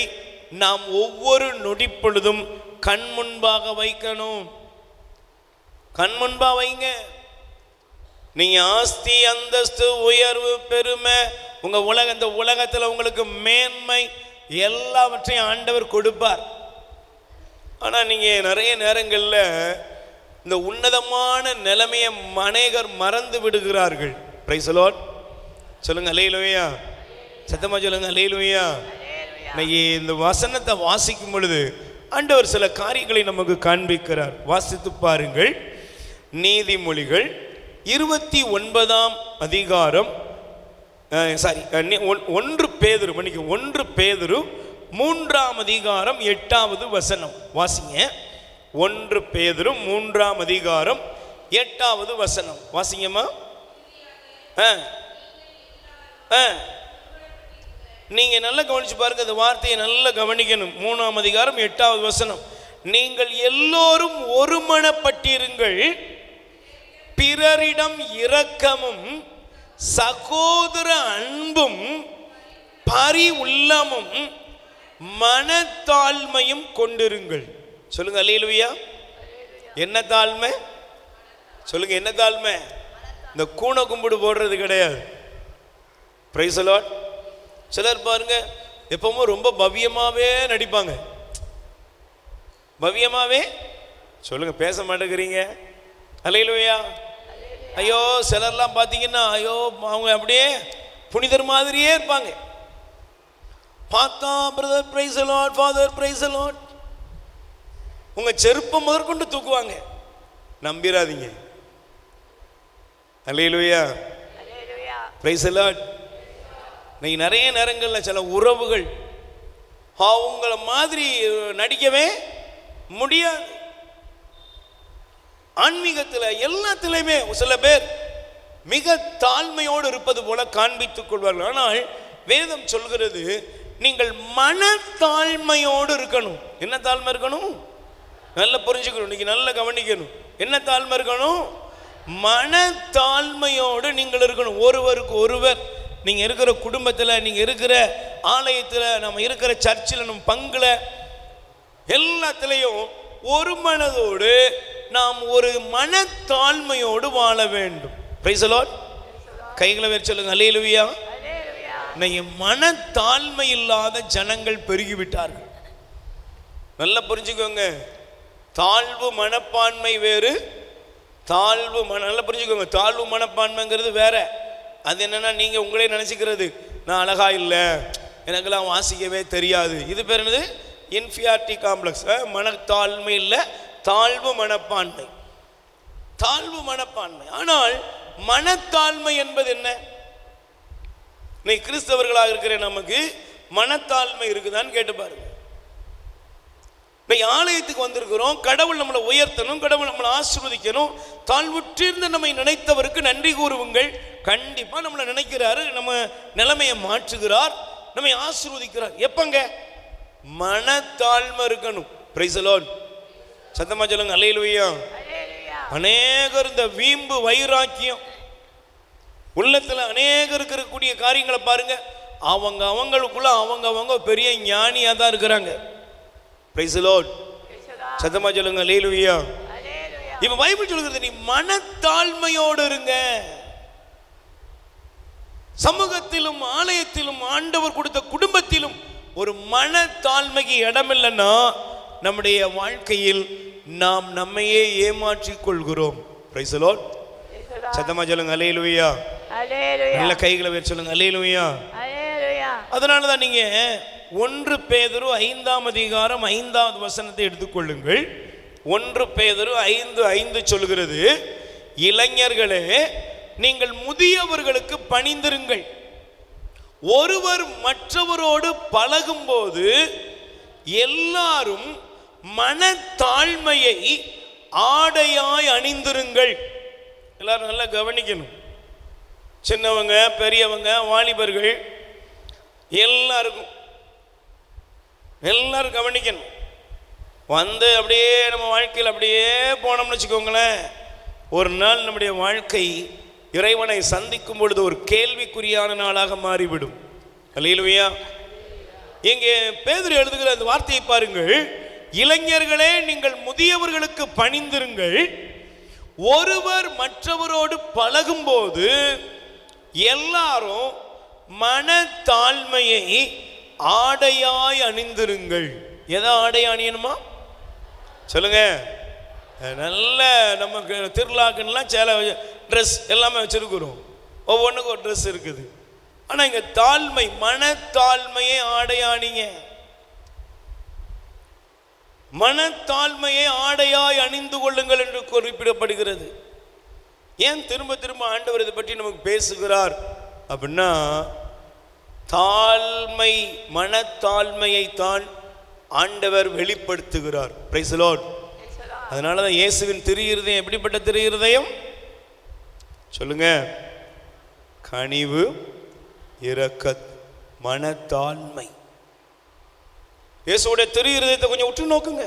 நாம் ஒவ்வொரு நொடி பொழுதும் கண் முன்பாக வைக்கணும். கண் முன்பா வைங்க. நீங்க ஆஸ்தி, அந்தஸ்து, உயர்வு, பெருமை, இந்த உலகத்தில் உங்களுக்கு மேன்மை எல்லாவற்றையும் ஆண்டவர் கொடுப்பார். ஆனால் நீங்கள் நிறைய நேரங்களில் இந்த உன்னதமான நிலைமையை அநேகர் மறந்து விடுகிறார்கள். Price the Lord. சொல்லுங்க அல்லேலூயா. சத்தமாக சொல்லுங்க அல்லேலூயா. இன்னைக்கு இந்த வசனத்தை வாசிக்கும் பொழுது ஆண்டவர் சில காரியங்களை நமக்கு காண்பிக்கிறார். வாசித்து பாருங்கள். நீதிமொழிகள் 29ஆம் அதிகாரம், 1 பேதுரு 3ஆம் அதிகாரம் 8வது வசனம் வாசிங்க. 1 பேதுரு 3ஆம் அதிகாரம் 8வது வசனம் வாசிங்கம்மா. நீங்க நல்லா கவனிச்சு பாருங்க, இந்த வார்த்தையை நல்லா கவனிக்கணும். 3ஆம் அதிகாரம் 8வது வசனம். நீங்கள் எல்லோரும் ஒருமனப்பட்டிருங்கள், பிறரிடம் இரக்கமும் சகோதர அன்பும் பரி உள்ளமும் மனத்தாழ்மையும் கொண்டிருங்கள். சொல்லுங்க அல்லேலூயா. என்ன தாழ்மை? சொல்லுங்க என்ன தாழ்மை? இந்த கூண கும்பிடு போடுறது கிடையாது. Price the Lord. சிலர் பாருங்க எப்பவும் ரொம்ப பவ்யமாவே நடிப்பாங்க. பவ்யமாவே சொல்லுங்க, பேச மாட்டேங்கிறீங்க. அல்லேலூயா. ஐயோ சிலர்லாம் பார்த்தீங்கன்னா ஐயோ அவங்க அப்படியே புனிதர் மாதிரியே இருப்பாங்க. பார்த்தா brother price the Lord, father price the Lord, உங்க செருப்பம் முதற்கொண்டு தூக்குவாங்க. நம்பிராதீங்க. அல்லேலூயா. Praise the Lord. இன்னைக்கு நிறைய நேரங்களில் சில உறவுகள் அவங்கள மாதிரி நடிக்கவே முடியாது. ஆன்மீகத்தில் எல்லாத்திலையுமே சில பேர் மிக தாழ்மையோடு இருப்பது போல காண்பித்துக் கொள்வார்கள். ஆனால் வேதம் சொல்கிறது நீங்கள் மனத்தாழ்மையோடு இருக்கணும். என்ன தாழ்மை இருக்கணும்? நல்லா புரிஞ்சுக்கணும். இன்னைக்கு நல்லா கவனிக்கணும். என்ன தாழ்மை இருக்கணும்? மனத்தாழ்மையோடு நீங்கள் இருக்கணும். ஒருவருக்கு ஒருவர், நீங்கள் இருக்கிற குடும்பத்தில், நீங்கள் இருக்கிற ஆலயத்தில், நம்ம இருக்கிற சர்ச்சில், நம்ம பங்குல எல்லாத்திலையும் ஒரு மனதோடு நாம் ஒரு மனத்தாழ்மையோடு வாழ வேண்டும். Price the Lord. கைகளை வேறு சொல்லுங்க அல்லேலூயா. இன்னைக்கு மனத்தாழ்மை இல்லாத ஜனங்கள் பெருகிவிட்டார்கள். நல்லா புரிஞ்சுக்கோங்க. தாழ்வு மனப்பான்மை வேறு, நல்லா புரிஞ்சுக்கோங்க. தாழ்வு மனப்பான்மைங்கிறது வேற. அது என்னன்னா, நீங்க உங்களே நினைச்சுக்கிறது, நான் அழகா இல்லை, எனக்கெல்லாம் வாசிக்கவே தெரியாது. இது பேர் என்னது? Inferiority complex. மனத்தாழ்மை இல்லை, தாழ்வு மனப்பான்மை. தாழ்வு மனப்பான்மை. ஆனால் மனத்தாழ்மை என்பது என்ன? நீ கிறிஸ்தவர்களாக இருக்கிற நமக்கு மனத்தாழ்மை இருக்குதான்னு கேட்டு பாருங்க. ஆலயத்துக்கு வந்திருக்கிறோம், கடவுள் நம்மளை உயர்த்தணும், கடவுள் நம்மளை ஆசீர்வதிக்கணும். தாழ்வுற்றிருந்த நம்மை நினைத்தவருக்கு நன்றி கூறுவுங்கள். கண்டிப்பா நம்மளை நினைக்கிறாரு, நம்ம நிலைமையை மாற்றுகிறார், நம்மை ஆசீர்வதிக்கிறார். எப்பங்க? மனத்தாழ்மை இருக்கணும். Price the Lord. சத்தமா சொல்லுங்க அல்லேலூயா. அநேகர் இந்த வீம்பு வைராக்கியம் உள்ளத்துல அநேகர் இருக்கக்கூடிய காரியங்களை பாருங்க, அவங்களுக்குள்ள அவங்க பெரிய ஞானியா தான் இருக்கிறாங்க. Price the Lord. சத்தமா சொல்லுங்க அல்லேலூயா. இப்ப பைபிள் சொல்கிறது, நீ மனத்தாழ்மையோடு இருங்க. சமூகத்திலும் ஆலயத்திலும் ஆண்டவர் கொடுத்த குடும்பத்திலும் ஒரு மனத்தாழ்மைக்கு இடம் இல்லைன்னா நம்முடைய வாழ்க்கையில் நாம் நம்மையே ஏமாற்றிக் கொள்கிறோம். Price the Lord. சத்தமா சொல்லுங்க அல்லேலூயா. நல்ல கைகளை வச்சு சொல்லுங்க அல்லேலூயா. அதனாலதான் நீங்க 1 பேதுரு 5ஆம் அதிகாரம் 5வது வசனத்தை எடுத்துக்கொள்ளுங்கள். 1 பேதுரு 5:5 சொல்கிறது, இளைஞர்களே நீங்கள் முதியவர்களுக்கு பணிந்திருங்கள். ஒருவர் மற்றவரோடு பழகும் போது எல்லாரும் மனத்தாழ்மையை ஆடையாய் அணிந்திருங்கள். எல்லாரும் நல்லா கவனிக்கணும். சின்னவங்க, பெரியவங்க, வாலிபர்கள் எல்லாரும் கவனிக்கணும். வந்து அப்படியே நம்ம வாழ்க்கையில் அப்படியே போனோம்னு வச்சுக்கோங்களேன், ஒரு நாள் நம்முடைய வாழ்க்கை இறைவனை சந்திக்கும் பொழுது ஒரு கேள்விக்குறியான நாளாக மாறிவிடும். அல்லேலூயா. இங்கே பேதுரு எழுதுகிற அந்த வார்த்தையை பாருங்கள். இளைஞர்களே நீங்கள் முதியவர்களுக்கு பணிந்திருங்கள். ஒருவர் மற்றவரோடு பழகும்போது எல்லாரும் மனத்தாழ்மையை ஆடையாய் அணிந்திருங்கள். எதை ஆடை அணியணுமா சொல்லுங்க? நல்ல நமக்கு திருவிழாக்கெல்லாம் சேலை ட்ரெஸ் எல்லாமே வச்சிருக்கிறோம், ஒவ்வொன்றுக்கும் ஒரு ட்ரெஸ் இருக்குது. ஆனால் இங்கே தாழ்மை, மனத்தாழ்மையை ஆடையானிங்க. மனத்தாழ்மையை ஆடையாய் அணிந்து கொள்ளுங்கள் என்று குறிப்பிடப்படுகிறது. ஏன் திரும்ப திரும்ப ஆண்டவர் இதை பற்றி நமக்கு பேசுகிறார் அப்படின்னா, தாழ்மை, மனத்தாழ்மையை தான் ஆண்டவர் வெளிப்படுத்துகிறார். Price the Lord. அதனால தான் இயேசுவின் திரு இருதயம் எப்படிப்பட்ட திரு இருதயம் சொல்லுங்க? கனிவு, இரக்க, மனத்தாழ்மை. இயேசுவோட திரு இருதயத்தை கொஞ்சம் உற்று நோக்குங்க.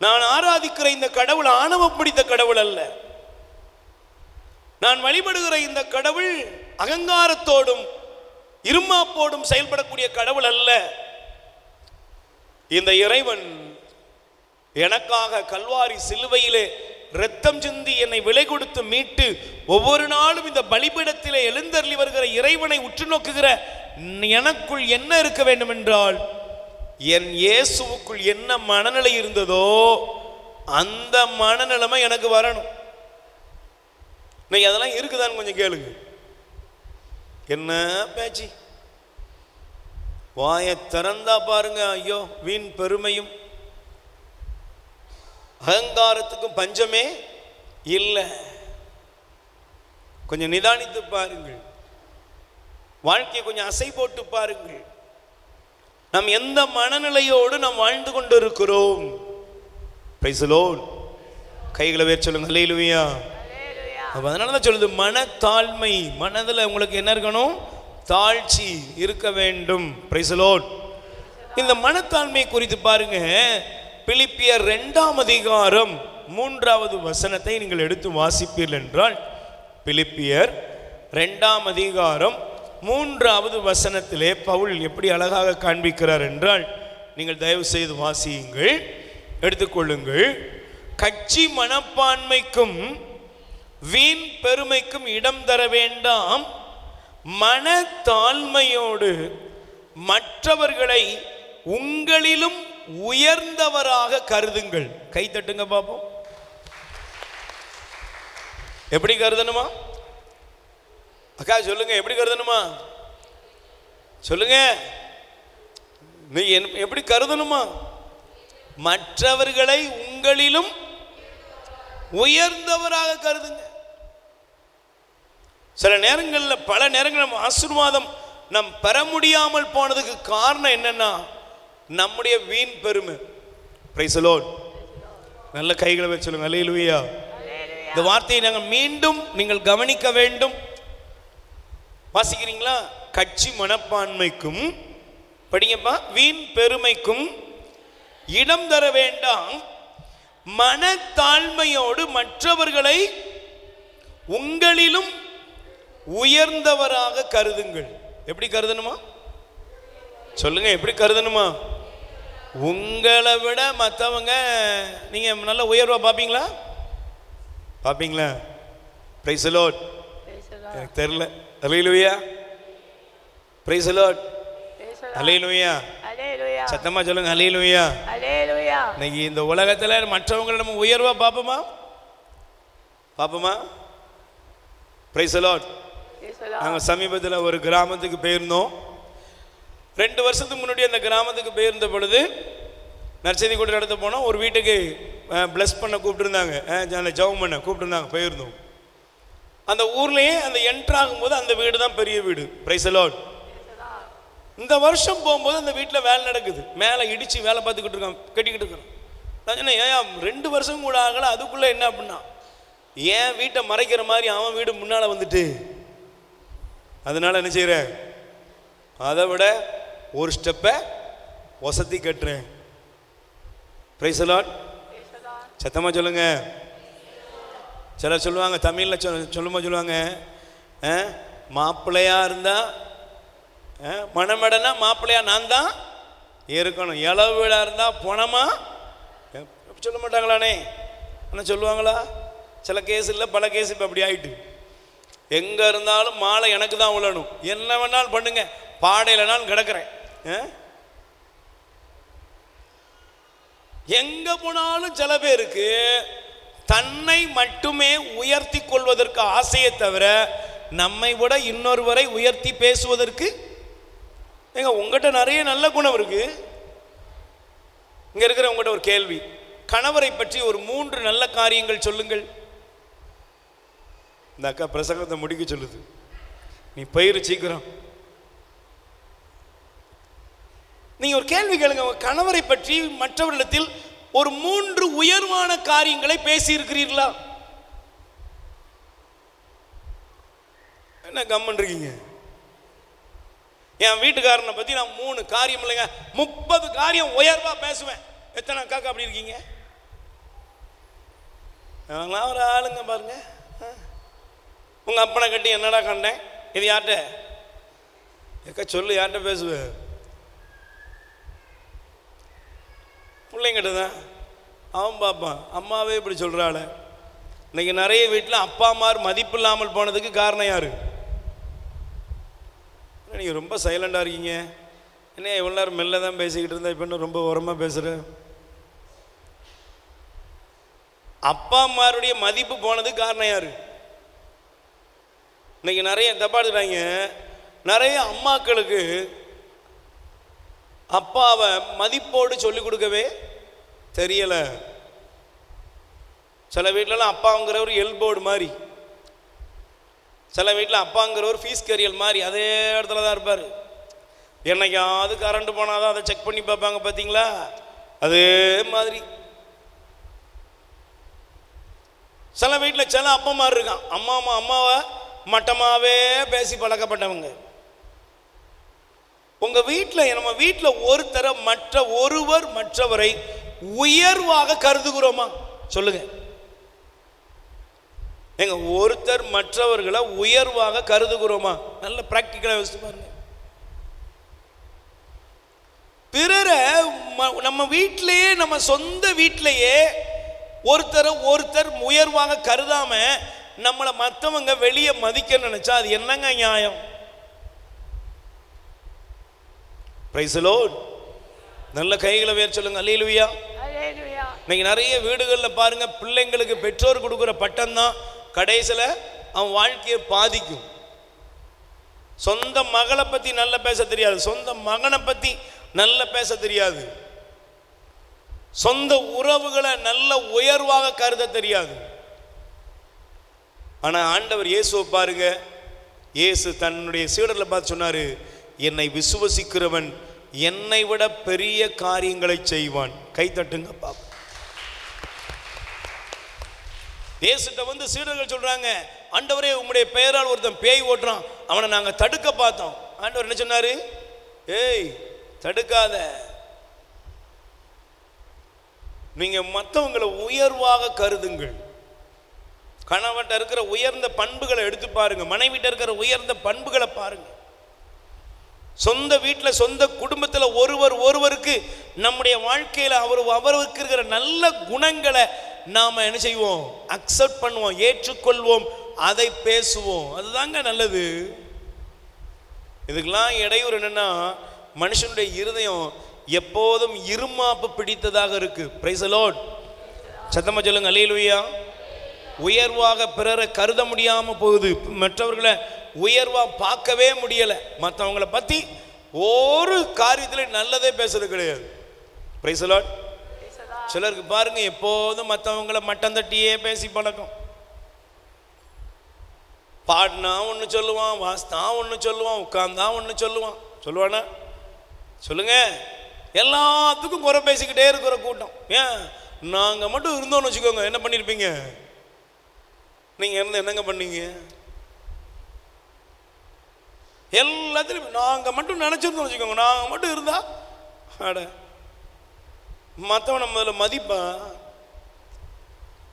நான் ஆராதிக்கிற இந்த கடவுள் ஆணவம் பிடித்த கடவுள் அல்ல. நான் வழிபடுகிற இந்த கடவுள் அகங்காரத்தோடும் இருமாப்போடும் செயல்படக்கூடிய கடவுள் அல்ல. இந்த இறைவன் எனக்காக கல்வாரி சிலுவையிலே இரத்தம் சிந்தி என்னை விலை கொடுத்து மீட்டு ஒவ்வொரு நாளும் இந்த பலிபீடத்திலே எழுந்தருளி வருகிற இறைவனை உற்று நோக்குகிற எனக்குள் என்ன இருக்க வேண்டும் என்றால், என் இயேசுவுக்குள் என்ன மனநிலை இருந்ததோ அந்த மனநிலைமை எனக்கு வரணும். இன்னைக்கு அதெல்லாம் இருக்குதான்னு கொஞ்சம் கேளுங்க. என்ன பேச்சு, வாயை திறந்தா பாருங்க, ஐயோ வீண் பெருமையும் அகங்காரத்துக்கும் பஞ்சமே இல்லை. கொஞ்சம் நிதானித்து பாருங்கள், வாழ்க்கையை கொஞ்சம் அசை போட்டு பாருங்கள். நாம் எந்த மனநிலையோடு நாம் வாழ்ந்து கொண்டு இருக்கிறோம்? Price the Lord. கைகளை வேர் சொல்லுங்க, அல்லேலூயா. அதனால தான் சொல்லுது மனத்தாழ்மை. மனதில் உங்களுக்கு என்ன இருக்கணும்? தாழ்ச்சி இருக்க வேண்டும். Price the Lord. இந்த மனத்தாழ்மை குறித்து பாருங்க, பிலிப்பியர் 2ஆம் அதிகாரம் 3வது வசனத்தை நீங்கள் எடுத்து வாசிப்பீர்கள் என்றால், பிலிப்பியர் 2ஆம் அதிகாரம் 3வது வசனத்திலே பவுல் எப்படி அழகாக காண்பிக்கிறார் என்றால், நீங்கள் தயவு செய்து வாசியுங்கள், எடுத்துக்கொள்ளுங்கள். கட்சி மனப்பான்மைக்கும் வீண் பெருமைக்கும் இடம் தர வேண்டாம், மனத்தாழ்மையோடு மற்றவர்களை உங்களிலும் உயர்ந்தவராக கருதுங்கள். கை தட்டுங்க பாப்போம். எப்படி கருதணுமா அக்கா? சொல்லுங்க, எப்படி கருதணுமா சொல்லுங்க? நீ எப்படி கருதணுமா? மற்றவர்களை உங்களிலும் உயர்ந்தவராக கருதுங்க. சில நேரங்களில், பல நேரங்கள் நம்ம ஆசீர்வாதம் நாம் பெற முடியாமல் போனதுக்கு காரணம் என்னன்னா, நம்முடைய வீண் பெருமை. Price the Lord. நல்ல கைகளை வச்சு சொல்லுங்க, அல்லேலூயா. இந்த வார்த்தையை நாங்கள் மீண்டும் நீங்கள் கவனிக்க வேண்டும். வாசிக்கிறீங்களா? கட்சி மனப்பான்மைக்கும், படிங்கப்பா, வீண் பெருமைக்கும் இடம் தர வேண்டாம், மனத்தாழ்மையோடு மற்றவர்களை உங்களிலும் உயர்ந்தவராக கருதுங்கள். எப்படி கருதணுமா சொல்லுங்க? எப்படி கருதணுமா? உங்களை விட மற்றவங்க நீங்க நல்ல உயர்வா பார்ப்பீங்களா? பார்ப்பீங்களா? Praise the Lord. எனக்கு தெரியல. அல்லேலூயா. Praise the Lord. அல்லேலூயா. சத்தமா சொல்லுங்க, அல்லேலூயா. இன்னைக்கு இந்த உலகத்துல மற்றவங்களை நம்ம உயர்வா பார்ப்போமா? பார்ப்போமா? Price the Lord. நாங்கள் சமீபத்தில் ஒரு கிராமத்துக்கு போயிருந்தோம். 2 வருஷத்துக்கு முன்னாடி அந்த கிராமத்துக்கு போயிருந்த பொழுது நற்செய்தி கூட நடத்த போனோம். ஒரு வீட்டுக்கு பிளஸ் பண்ண கூப்பிட்டுருந்தாங்க, ஜெபம் பண்ண கூப்பிட்டுருந்தாங்க. போயிருந்தோம். அந்த ஊர்லேயே அந்த என்ட்ரு ஆகும்போது அந்த வீடு தான் பெரிய வீடு. Price the Lord. இந்த வருஷம் போகும்போது அந்த வீட்டில் வேலை நடக்குது. மேலே இடித்து வேலை பார்த்துக்கிட்டு இருக்கான், கட்டிக்கிட்டு இருக்கிறோம். நான் சொன்னேன், ஏன் 2 வருஷம் கூட ஆகலை, அதுக்குள்ளே என்ன அப்படின்னா, ஏன் வீட்டை மறைக்கிற மாதிரி அவன் வீடு முன்னால் வந்துட்டு, அதனால என்ன செய்கிறேன், அதை விட ஒரு ஸ்டெப்பை வசதி கட்டுறேன். Price the Lord. சத்தமாக சொல்லுங்க. சிலர் சொல்லுவாங்க, தமிழில் சொல்லும்போது சொல்லுவாங்க, மாப்பிள்ளையாக இருந்தால் மணமடனா மாப்பிள்ளையா நான் தான் இருக்கணும், இளவு வீடாக இருந்தால் பணமா சொல்ல மாட்டாங்களானே? என்ன சொல்லுவாங்களா? சில கேஸ் இல்லை, பல கேஸ் இப்போ அப்படி ஆயிட்டு. எங்கே இருந்தாலும் மாலை எனக்கு தான் விழணும், என்ன வேணாலும் பண்ணுங்க, பாடையிலனாலும் கிடக்கிறேன். எங்க போனாலும் சில பேருக்கு தன்னை மட்டுமே உயர்த்தி கொள்வதற்கு ஆசையை தவிர நம்மை விட இன்னொருவரை உயர்த்தி பேசுவதற்கு எங்க. உங்ககிட்ட நிறைய நல்ல குணம் இருக்கு. இங்க இருக்கிற உங்ககிட்ட ஒரு கேள்வி, கணவரை பற்றி ஒரு 3 நல்ல காரியங்கள் சொல்லுங்கள். இந்த அக்கா பிரசங்கத்தை முடிக்க சொல்லுது, நீ பயிர் சீக்கிரம். நீங்க ஒரு கேள்வி கேளுங்க, உங்க கணவரை பற்றி மற்றவர்களிடத்தில் ஒரு 3 உயர்வான காரியங்களை பேசி இருக்கிறீர்களா? என்ன கம்மன் இருக்கீங்க? என் வீட்டுக்காரனை பத்தி நான் 3 காரியம் இல்லைங்க, 30 காரியம் உயர்வா பேசுவேன். எத்தனை அக்காக்கா அப்படி இருக்கீங்க? அவங்களாம் ஒரு ஆளுங்க பாருங்க. உங்க அப்பனை கட்டி என்னடா கண்டேன், இது யார்கிட்ட எக்க சொல்லு, யார்கிட்ட பேசுவேன்? பிள்ளைங்கிட்ட தான். அவன் பார்ப்பான், அம்மாவே இப்படி சொல்கிறாள். இன்னைக்கு நிறைய வீட்டில் அப்பா அம்மார் மதிப்பு இல்லாமல் போனதுக்கு காரணம் யாரு? நீங்கள் ரொம்ப சைலண்டாக இருக்கீங்க, என்ன இவ்வளோ நேரம் மெல்ல தான் பேசிக்கிட்டு இருந்தா, இப்போ இன்னும் ரொம்ப உரமாக பேசுகிறேன். அப்பா அம்மாருடைய மதிப்பு போனதுக்கு காரணம் யாரு? இன்னைக்கு நிறைய தப்பா எடுத்துட்டாங்க. நிறைய அம்மாக்களுக்கு அப்பாவை மதிப்போடு சொல்லிக் கொடுக்கவே தெரியல. சில வீட்டிலலாம் அப்பாங்கிற ஒரு எல்போர்டு மாதிரி, சில வீட்டில் அப்பாங்கிற ஒரு ஃபீஸ் கேரியல் மாதிரி அதே இடத்துல தான் இருப்பார். என்னைக்காவது கரண்ட் போனாதான் அதை செக் பண்ணி பார்ப்பாங்க, பார்த்தீங்களா? அதே மாதிரி சில வீட்டில் சில அப்பா மாதிரி இருக்கான், அம்மாவை மட்டமாகவே பேசி பழக்கப்பட்டவங்க. உங்க வீட்டில், நம்ம வீட்டில் ஒருவர் மற்றவரை உயர்வாக கருதுகிறோமா? சொல்லுங்க. எங்க ஒருத்தர் மற்றவர்களை உயர்வாக கருதுகிறோமா? நல்ல பிராக்டிக்கலா யோசிச்சு பாருங்க. பிறரை நம்ம வீட்டிலேயே, நம்ம சொந்த வீட்டிலேயே ஒருத்தர் உயர்வாக கருதாம நம்மளை மற்றவங்க வெளியே மதிக்க நினைச்சா அது என்னங்க நியாயம்? Price the Lord. நல்ல கைகளை வேர் சொல்லுங்க, அல்லேலூயா. இன்னைக்கு நிறைய வீடுகளில் பாருங்க, பிள்ளைங்களுக்கு பெற்றோர் கொடுக்குற பட்டம் தான் கடைசியில் அவன் வாழ்க்கையை பாதிக்கும். சொந்த மகளை பற்றி நல்ல பேச தெரியாது, சொந்த மகனை பற்றி நல்ல பேச தெரியாது, சொந்த உறவுகளை நல்ல உயர்வாக கருத தெரியாது. ஆனால் ஆண்டவர் இயேசுவை பாருங்க, இயேசு தன்னுடைய சீடர்களை பார்த்து சொன்னாரு, என்னை விசுவசிக்கிறவன் என்னை விட பெரிய காரியங்களை செய்வான். கை தட்டுங்க பாப்பா. இயேசுட்ட வந்து சீடர்கள் சொல்றாங்க, ஆண்டவரே உம்முடைய பெயரால் ஒருத்தன் பேய் ஓட்டுறான், அவனை நாங்க தடுக்க பார்த்தோம். ஆண்டவர் என்ன சொன்னாரு? ஏய், தடுக்காத. நீங்க மற்றவங்களை உயர்வாக கருதுங்கள். கணவன்கிட்ட இருக்கிற உயர்ந்த பண்புகளை எடுத்து பாருங்க, மனைவிட்ட இருக்கிற உயர்ந்த பண்புகளை பாருங்க. சொந்த வீட்டில், சொந்த குடும்பத்தில் ஒருவருக்கு நம்முடைய வாழ்க்கையில் அவருக்கு இருக்கிற நல்ல குணங்களை நாம என்ன செய்வோம்? அக்செப்ட் பண்ணுவோம், ஏற்றுக்கொள்வோம், அதை பேசுவோம். அதுதாங்க நல்லது. இதுக்கெல்லாம் இடையூறு என்னன்னா, மனுஷனுடைய இருதயம் எப்போதும் இருமாப்பு பிடித்ததாக இருக்கு. Price the Lord. சத்தமா சொல்லுங்க, அல்லேலூயா. உயர்வாக பிறரை கருத முடியாம போகுது, மற்றவர்களை உயர்வா பார்க்கவே முடியல, மற்றவங்களை பத்தி ஒரு காரியத்தில் நல்லதே பேசுறது கிடையாது. Price the Lord. சிலருக்கு பாருங்க, எப்போதும் மற்றவங்களை மட்டம் தட்டியே பேசி பழக்கம். பாடினா ஒன்று சொல்லுவான், வாஸ்தா ஒன்று சொல்லுவான், உட்கார்ந்தா ஒன்று சொல்லுவானா? சொல்லுங்க. எல்லாத்துக்கும் குறை பேசிக்கிட்டே இருக்கிற கூட்டம். ஏன், நாங்கள் மட்டும் இருந்தோம்னு வச்சுக்கோங்க, என்ன பண்ணியிருப்பீங்க? நீங்கள் இருந்து என்னங்க பண்ணீங்க? எல்லாத்துலையும் நாங்கள் மட்டும் நினச்சிருந்தோம் வச்சுக்கோங்க, நாங்கள் மட்டும் இருந்தா அட மற்றவனை முதல்ல மதிப்பா,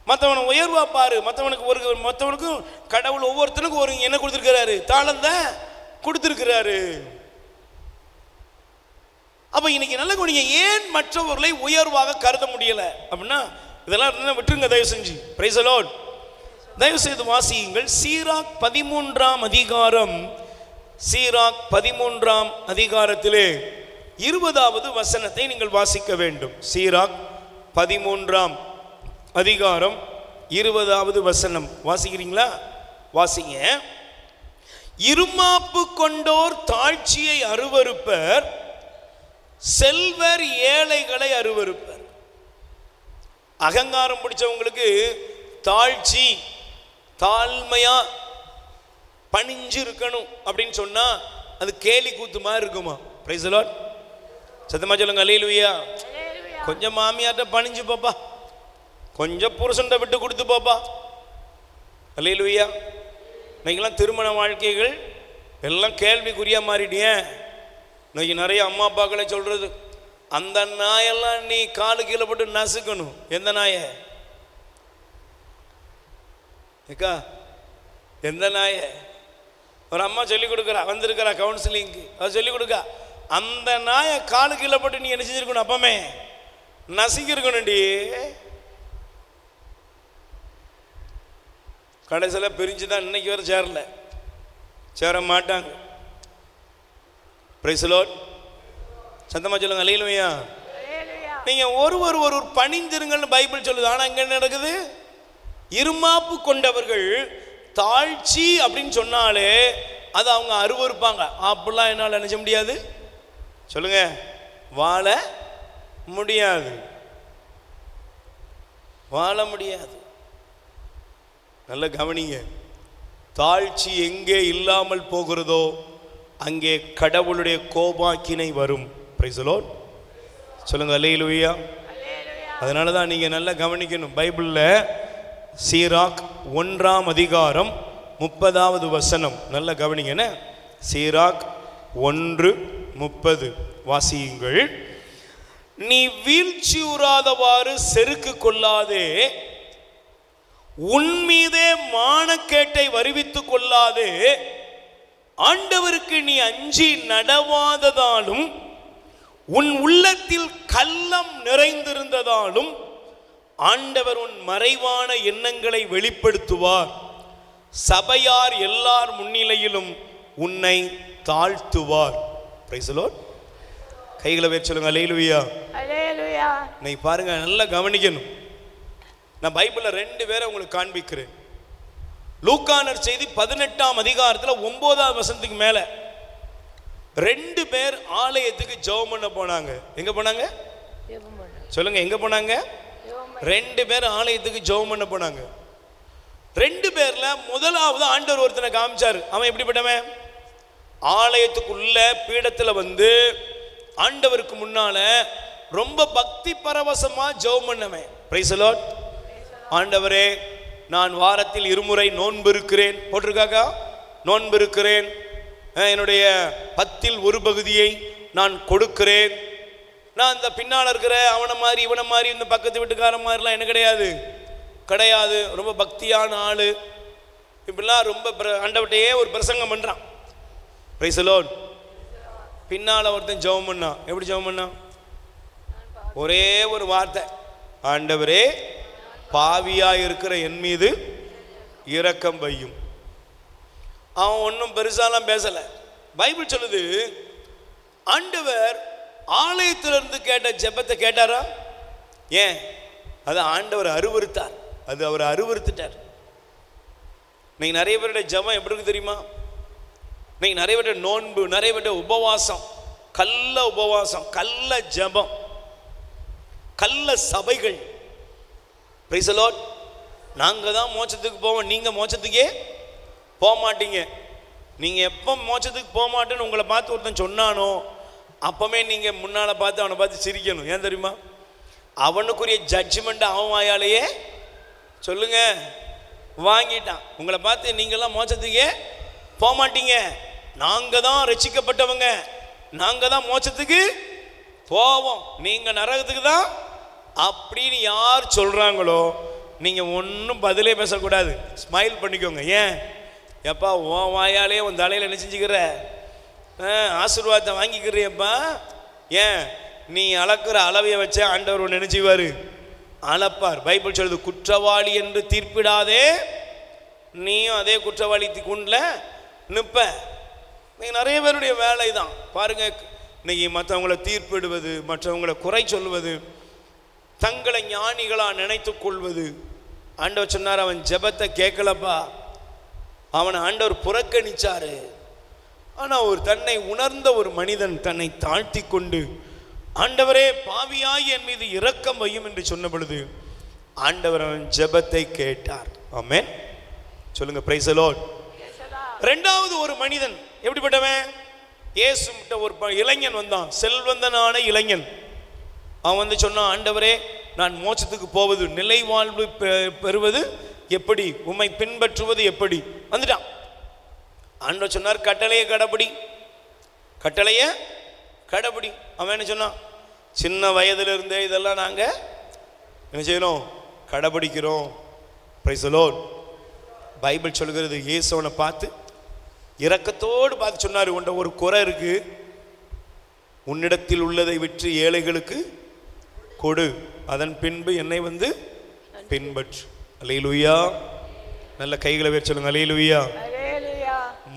மற்றவனை உயர்வா பாரு. மற்றவனுக்கும் கடவுள் ஒவ்வொருத்தனுக்கும் ஒரு என்ன கொடுத்துருக்கிறாரு? தாளம் தான் கொடுத்துருக்கிறாரு. அப்ப இன்னைக்கு நல்ல குடிங்க, ஏன் மற்றவர்களை உயர்வாக கருத முடியல அப்படின்னா, இதெல்லாம் இருந்தா விட்டுருங்க தயவு செஞ்சு. Price the Lord. தயவு செய்து வாசியுங்கள். சீராக் 13ஆம் அதிகாரம், சீராக் 13ஆம் அதிகாரத்திலே 20வது வசனத்தை நீங்கள் வாசிக்க வேண்டும். சீராக் 13ஆம் அதிகாரம் 20வது வசனம் வாசிக்கிறீங்களா? வாசிங்க. இருமாப்பு கொண்டோர் தாழ்ச்சியை அருவருப்பர், செல்வர் ஏழைகளை அருவருப்பர். அகங்காரம் பிடிச்சவங்களுக்கு தாழ்ச்சி, தாழ்மையா பணிஞ்சு இருக்கணும் அப்படின்னு சொன்னா அது கேலி கூத்து மாதிரி இருக்குமா? Price the Lord. சத்தமா சொல்லுங்க அல்லேலூயா. கொஞ்சம் மாமியார்ட்ட பணிஞ்சு பாப்பா, கொஞ்சம் புருஷன்ட்ட விட்டு கொடுத்து பாப்பா. அல்லேலூயா. இன்னைக்கெல்லாம் திருமண வாழ்க்கைகள் எல்லாம் கேள்விக்குறியா மாறிட்டியே. இன்னைக்கு நிறைய அம்மா அப்பாக்களை சொல்றது, அந்த நாயெல்லாம் நீ காலு கீழே போட்டு நசுக்கணும். எந்த நாய? ஏக்கா எந்த நாய? ஒரு அம்மா சொல்லிக் கொடுக்குறா, வந்திருக்கிறா கவுன்சிலிங்க்கு, அது சொல்லிக் கொடுக்கா. அந்த நாயை காலு கீழே போட்டு நீ என்ன செஞ்சிருக்கணும்? அப்பமே நசுக்கிருக்கணும்டி. கடைசியில் பிரிஞ்சு தான் இன்னைக்கு வரை சேர மாட்டாங்க. Price the Lord. சத்தமா சொல்லுங்க அல்லேலூயா. நீங்க ஒரு பணிந்திருங்கன்னு பைபிள் சொல்லுது. ஆனா இங்க என்ன நடக்குது? இருமாப்பு கொண்டவர்கள் தாழ்ச்சி அப்படின்னு சொன்னாலே அது அவங்க அருவருப்பாங்க. அப்படிலாம் என்னால் நினைச்ச முடியாது. சொல்லுங்க, வாழ முடியாது, வாழ முடியாது. நல்ல கவனிங்க. தாழ்ச்சி எங்கே இல்லாமல் போகிறதோ அங்கே கடவுளுடைய கோபாக்கினை வரும். Price the Lord. சொல்லுங்க அல்லேலூயா. அதனால தான் நீங்க நல்லா கவனிக்கணும். பைபிளில் சீராக் 1ஆம் அதிகாரம் 30வது வசனம் நல்ல கவனிங்க. சீராக் 1:30 வாசியுங்கள். நீ வீழ்ச்சியுறாதவாறு செருக்கு கொள்ளாதே, உன் மீதே மானக்கேட்டை வருவித்துக் கொள்ளாதே, ஆண்டவருக்கு நீ அஞ்சி நடவாததாலும் உன் உள்ளத்தில் கள்ளம் நிறைந்திருந்ததாலும் ஆண்டவர் உன் மறைவான எண்ணங்களை வெளிப்படுத்துவார், சபையார் எல்லார் முன்னிலையிலும் உன்னை தாழ்த்துவார். Price the Lord. கைகளை வச்சு சொல்லுங்க அல்லேலூயா. அல்லேலூயா. நீ பாருங்க, நல்லா கவனிக்கணும். நான் பைபிளில் 2 பேரை உங்களுக்கு காண்பிக்கிறேன். லூக்கானர் செய்தி 18ஆம் அதிகாரத்தில் 9வது வசனத்துக்கு மேல 2 பேர் ஆலயத்துக்கு ஜெபம் பண்ண போனாங்க. எங்க போனாங்க? சொல்லுங்க, எங்க போனாங்க? 2 பேர் ஆலயத்துக்கு ஜெபம் பண்ண போனாங்க. 2 பேர்ல முதலாவது ஆண்டவர் ஒருத்தனை காமிச்சாரு. அவன் எப்படிப்பட்டவன்? ஆலயத்துக்குள்ள பீடத்தில் வந்து ஆண்டவருக்கு முன்னால ரொம்ப பக்தி பரவசமா ஜெபம் பண்ணவன். Price the Lord. ஆண்டவரே, நான் வாரத்தில் 2 முறை நோன்பு இருக்கிறேன். போட்டிருக்காக்கா? நோன்பு இருக்கிறேன். என்னுடைய 10ல் 1 பகுதியை நான் கொடுக்கிறேன். நான் இந்த பின்னால் இருக்கிற அவனை மாதிரி இவனை மாதிரி இந்த பக்கத்து வீட்டுக்கார மாதிரிலாம் என்ன கிடையாது. ரொம்ப பக்தியான ஆளு. இப்படிலாம் ரொம்ப ஆண்டவர்கிட்டயே ஒரு பிரசங்கம் பண்ணுறான். Price the Lord. பின்னால் ஒருத்தன் ஜெபம் பண்ணான். எப்படி ஜெபம் பண்ணான்? ஒரே ஒரு வார்த்தை, ஆண்டவரே, பாவியாக இருக்கிற என் மீது இரக்கம் வையும். அவன் ஒன்றும் பெருசாலாம் பேசலை. பைபிள் சொல்லுது, ஆண்டவர் ஆலயத்திலிருந்து கேட்ட ஜெபத்தை கேட்டாரா? ஏன்? அது ஆண்டவர் அருவருத்தார். அது அவர் அருவருத்துட்டார். நீங்க நிறைய பேருடைய ஜெபம் எப்படி இருக்கு தெரியுமா? நீங்க நிறைய பேருடைய நோன்பு, நிறைய பேருடைய உபவாசம், கள்ள உபவாசம், கள்ள ஜெபம், கள்ள சபைகள். Price the Lord. நாங்கள் தான் மோட்சத்துக்கு போவோம், நீங்கள் மோட்சத்துக்கே போக மாட்டீங்க. நீங்கள் எப்போ மோட்சத்துக்கு போக மாட்டேன்னு உங்களை பார்த்து ஒருத்தன் சொன்னானோ அப்போவே நீங்கள் முன்னால் பார்த்து அவனை பார்த்து சிரிக்கணும். ஏன் தெரியுமா? அவனுக்குரிய ஜட்ஜ்மெண்ட் அவன் வாயாலேயே சொல்லுங்க வாங்கிட்டான். உங்களை பார்த்து நீங்கள்லாம் மோட்சத்துக்கே போக மாட்டீங்க, நாங்கள் தான் ரட்சிக்கப்பட்டவங்க, நாங்கள் தான் மோட்சத்துக்கு போவோம், நீங்கள் நரகத்துக்கு தான் அப்படின்னு யார் சொல்கிறாங்களோ நீங்கள் ஒன்றும் பதிலே பேசக்கூடாது. ஸ்மைல் பண்ணிக்கோங்க. ஏன்? எப்பா உன் வாயாலே உன் தலையில் என்ன செஞ்சுக்கிற? ஆசீர்வாதத்தை வாங்கிக்கிறியப்பா. ஏன்? நீ அளக்குற அளவையை வச்ச ஆண்டவர் ஒன்று நினைச்சுவார், அளப்பார். பைபிள் சொல்லுது, குற்றவாளி என்று தீர்ப்பிடாதே, நீயும் அதே குற்றவாளி குண்டில் நிற்ப. இன்னைக்கு நிறைய பேருடைய வேலை தான் பாருங்க. இன்னைக்கு மற்றவங்களை தீர்ப்பிடுவது, மற்றவங்களை குறை சொல்வது, தங்களை ஞானிகளாக நினைத்து கொள்வது. ஆண்டவர் சொன்னார், அவன் ஜெபத்தை கேட்கலப்பா, அவனை ஆண்டவர் புறக்கணிச்சாரு. ஆனால் ஒரு தன்னை உணர்ந்த ஒரு மனிதன் தன்னை தாழ்த்தி கொண்டு, ஆண்டவரே பாவியாய் என் மீது இரக்கம் வையும் என்று சொன்ன பொழுது ஆண்டவர் அவன் ஜெபத்தை கேட்டார். ஆமென், சொல்லுங்க பிரைஸ் தி லார்ட். இரண்டாவது ஒரு மனிதன் எப்படிப்பட்டவன்? இயேசுட்ட ஒரு இளைஞன் வந்தான், செல்வந்தனான இளைஞன். அவன் வந்து சொன்னான், ஆண்டவரே நான் மோட்சத்துக்கு போவது, நிலை வாழ்வு பெறுவது எப்படி, உம்மை பின்பற்றுவது எப்படி? வந்துட்டான். ஆண்டவர் சொன்னார், கட்டளையை கடைபிடி, கட்டளையை கடைபிடி. அவன் என்ன சொன்னான்? சின்ன வயதிலிருந்தே இதெல்லாம் நாங்கள் என்ன செய்யணும்? கடைபிடிக்கிறோம். Praise the Lord. பைபிள் சொல்கிறது, இயேசுவனை பார்த்து இரக்கத்தோடு பார்த்து சொன்னார், உன்ட ஒரு குறை இருக்கு, உன்னிடத்தில் உள்ளதை விற்று ஏழைகளுக்கு கொடு, அதன் பின்பு என்னை வந்து பின்பற்று. அல்லேலூயா. நல்ல கைகளை வேறு சொல்லுங்க, அல்லேலூயா.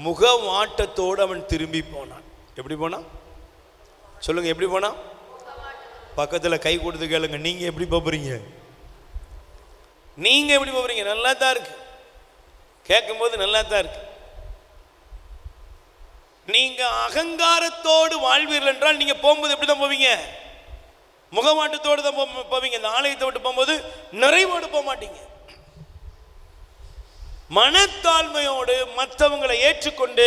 முகவாட்டத்தோடு அவன் திரும்பி போனான். எப்படி போனான் சொல்லுங்க? எப்படி போனான்? பக்கத்தில் கை கொடுத்து கேளுங்க, நீங்க எப்படி போறீங்க? நீங்க எப்படி போறீங்க? நல்லா தான் இருக்கு, கேட்கும்போது நல்லா தான் இருக்கு. நீங்க அகங்காரத்தோடு வாழ்வீர்கள் என்றால் நீங்க போகும்போது எப்படி தான் போவீங்க? முகவாட்டத்தோடு தான் போவீங்க. இந்த ஆலயத்தை விட்டு போகும்போது நிறைவோடு போக மாட்டீங்க. மனத்தாழ்மையோடு மற்றவங்களை ஏற்றுக்கொண்டு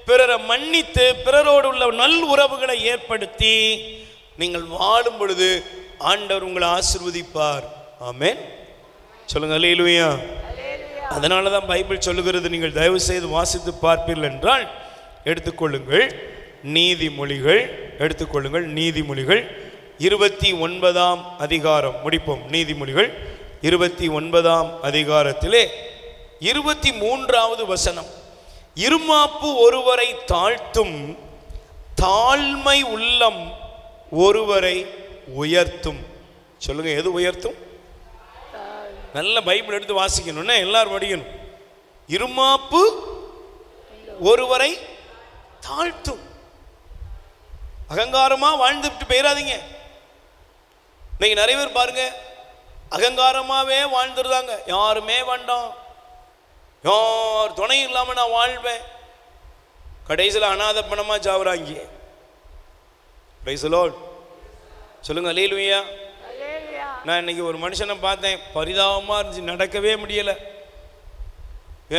பிறரை மன்னித்து பிறரோடு உள்ள நல் உறவுகளை ஏற்படுத்தி நீங்கள் வாழும் பொழுது ஆண்டவர் உங்களை ஆசீர்வதிப்பார். ஆமென், சொல்லுங்க அல்லேலூயா. அதனால தான் பைபிள் சொல்லுகிறது, நீங்கள் தயவு செய்து வாசித்து பார்ப்பீர்கள் என்றால் எடுத்துக்கொள்ளுங்கள் நீதிமொழிகள், எடுத்துக்கொள்ளுங்கள் நீதிமொழிகள் 29ஆம் அதிகாரம். முடிப்போம். நீதிமொழிகள் 29ஆம் அதிகாரத்திலே 23வது வசனம். இருமாப்பு ஒருவரை தாழ்த்தும், தாழ்மை உள்ளம் ஒருவரை உயர்த்தும். சொல்லுங்க, எது உயர்த்தும்? நல்ல பைபிள் எடுத்து வாசிக்கணும்னா எல்லாரும் படிக்கணும். இருமாப்பு ஒருவரை தாழ்த்தும். அகங்காரமா வாழ்ந்துட்டு போயிடாதீங்க. இன்னைக்கு நிறைய பேர் பாருங்க, அகங்காரமாவே வாழ்ந்துருந்தாங்க. யாருமே வேண்டாம், யார் துணை இல்லாம நான் வாழ்வேன், கடைசியில் அநாத பணமா சாவுறாங்க. Price the Lord. சொல்லுங்க அல்லேலூயா. நான் இன்னைக்கு ஒரு மனுஷனை பார்த்தேன், பரிதாபமா இருந்துச்சு, நடக்கவே முடியல.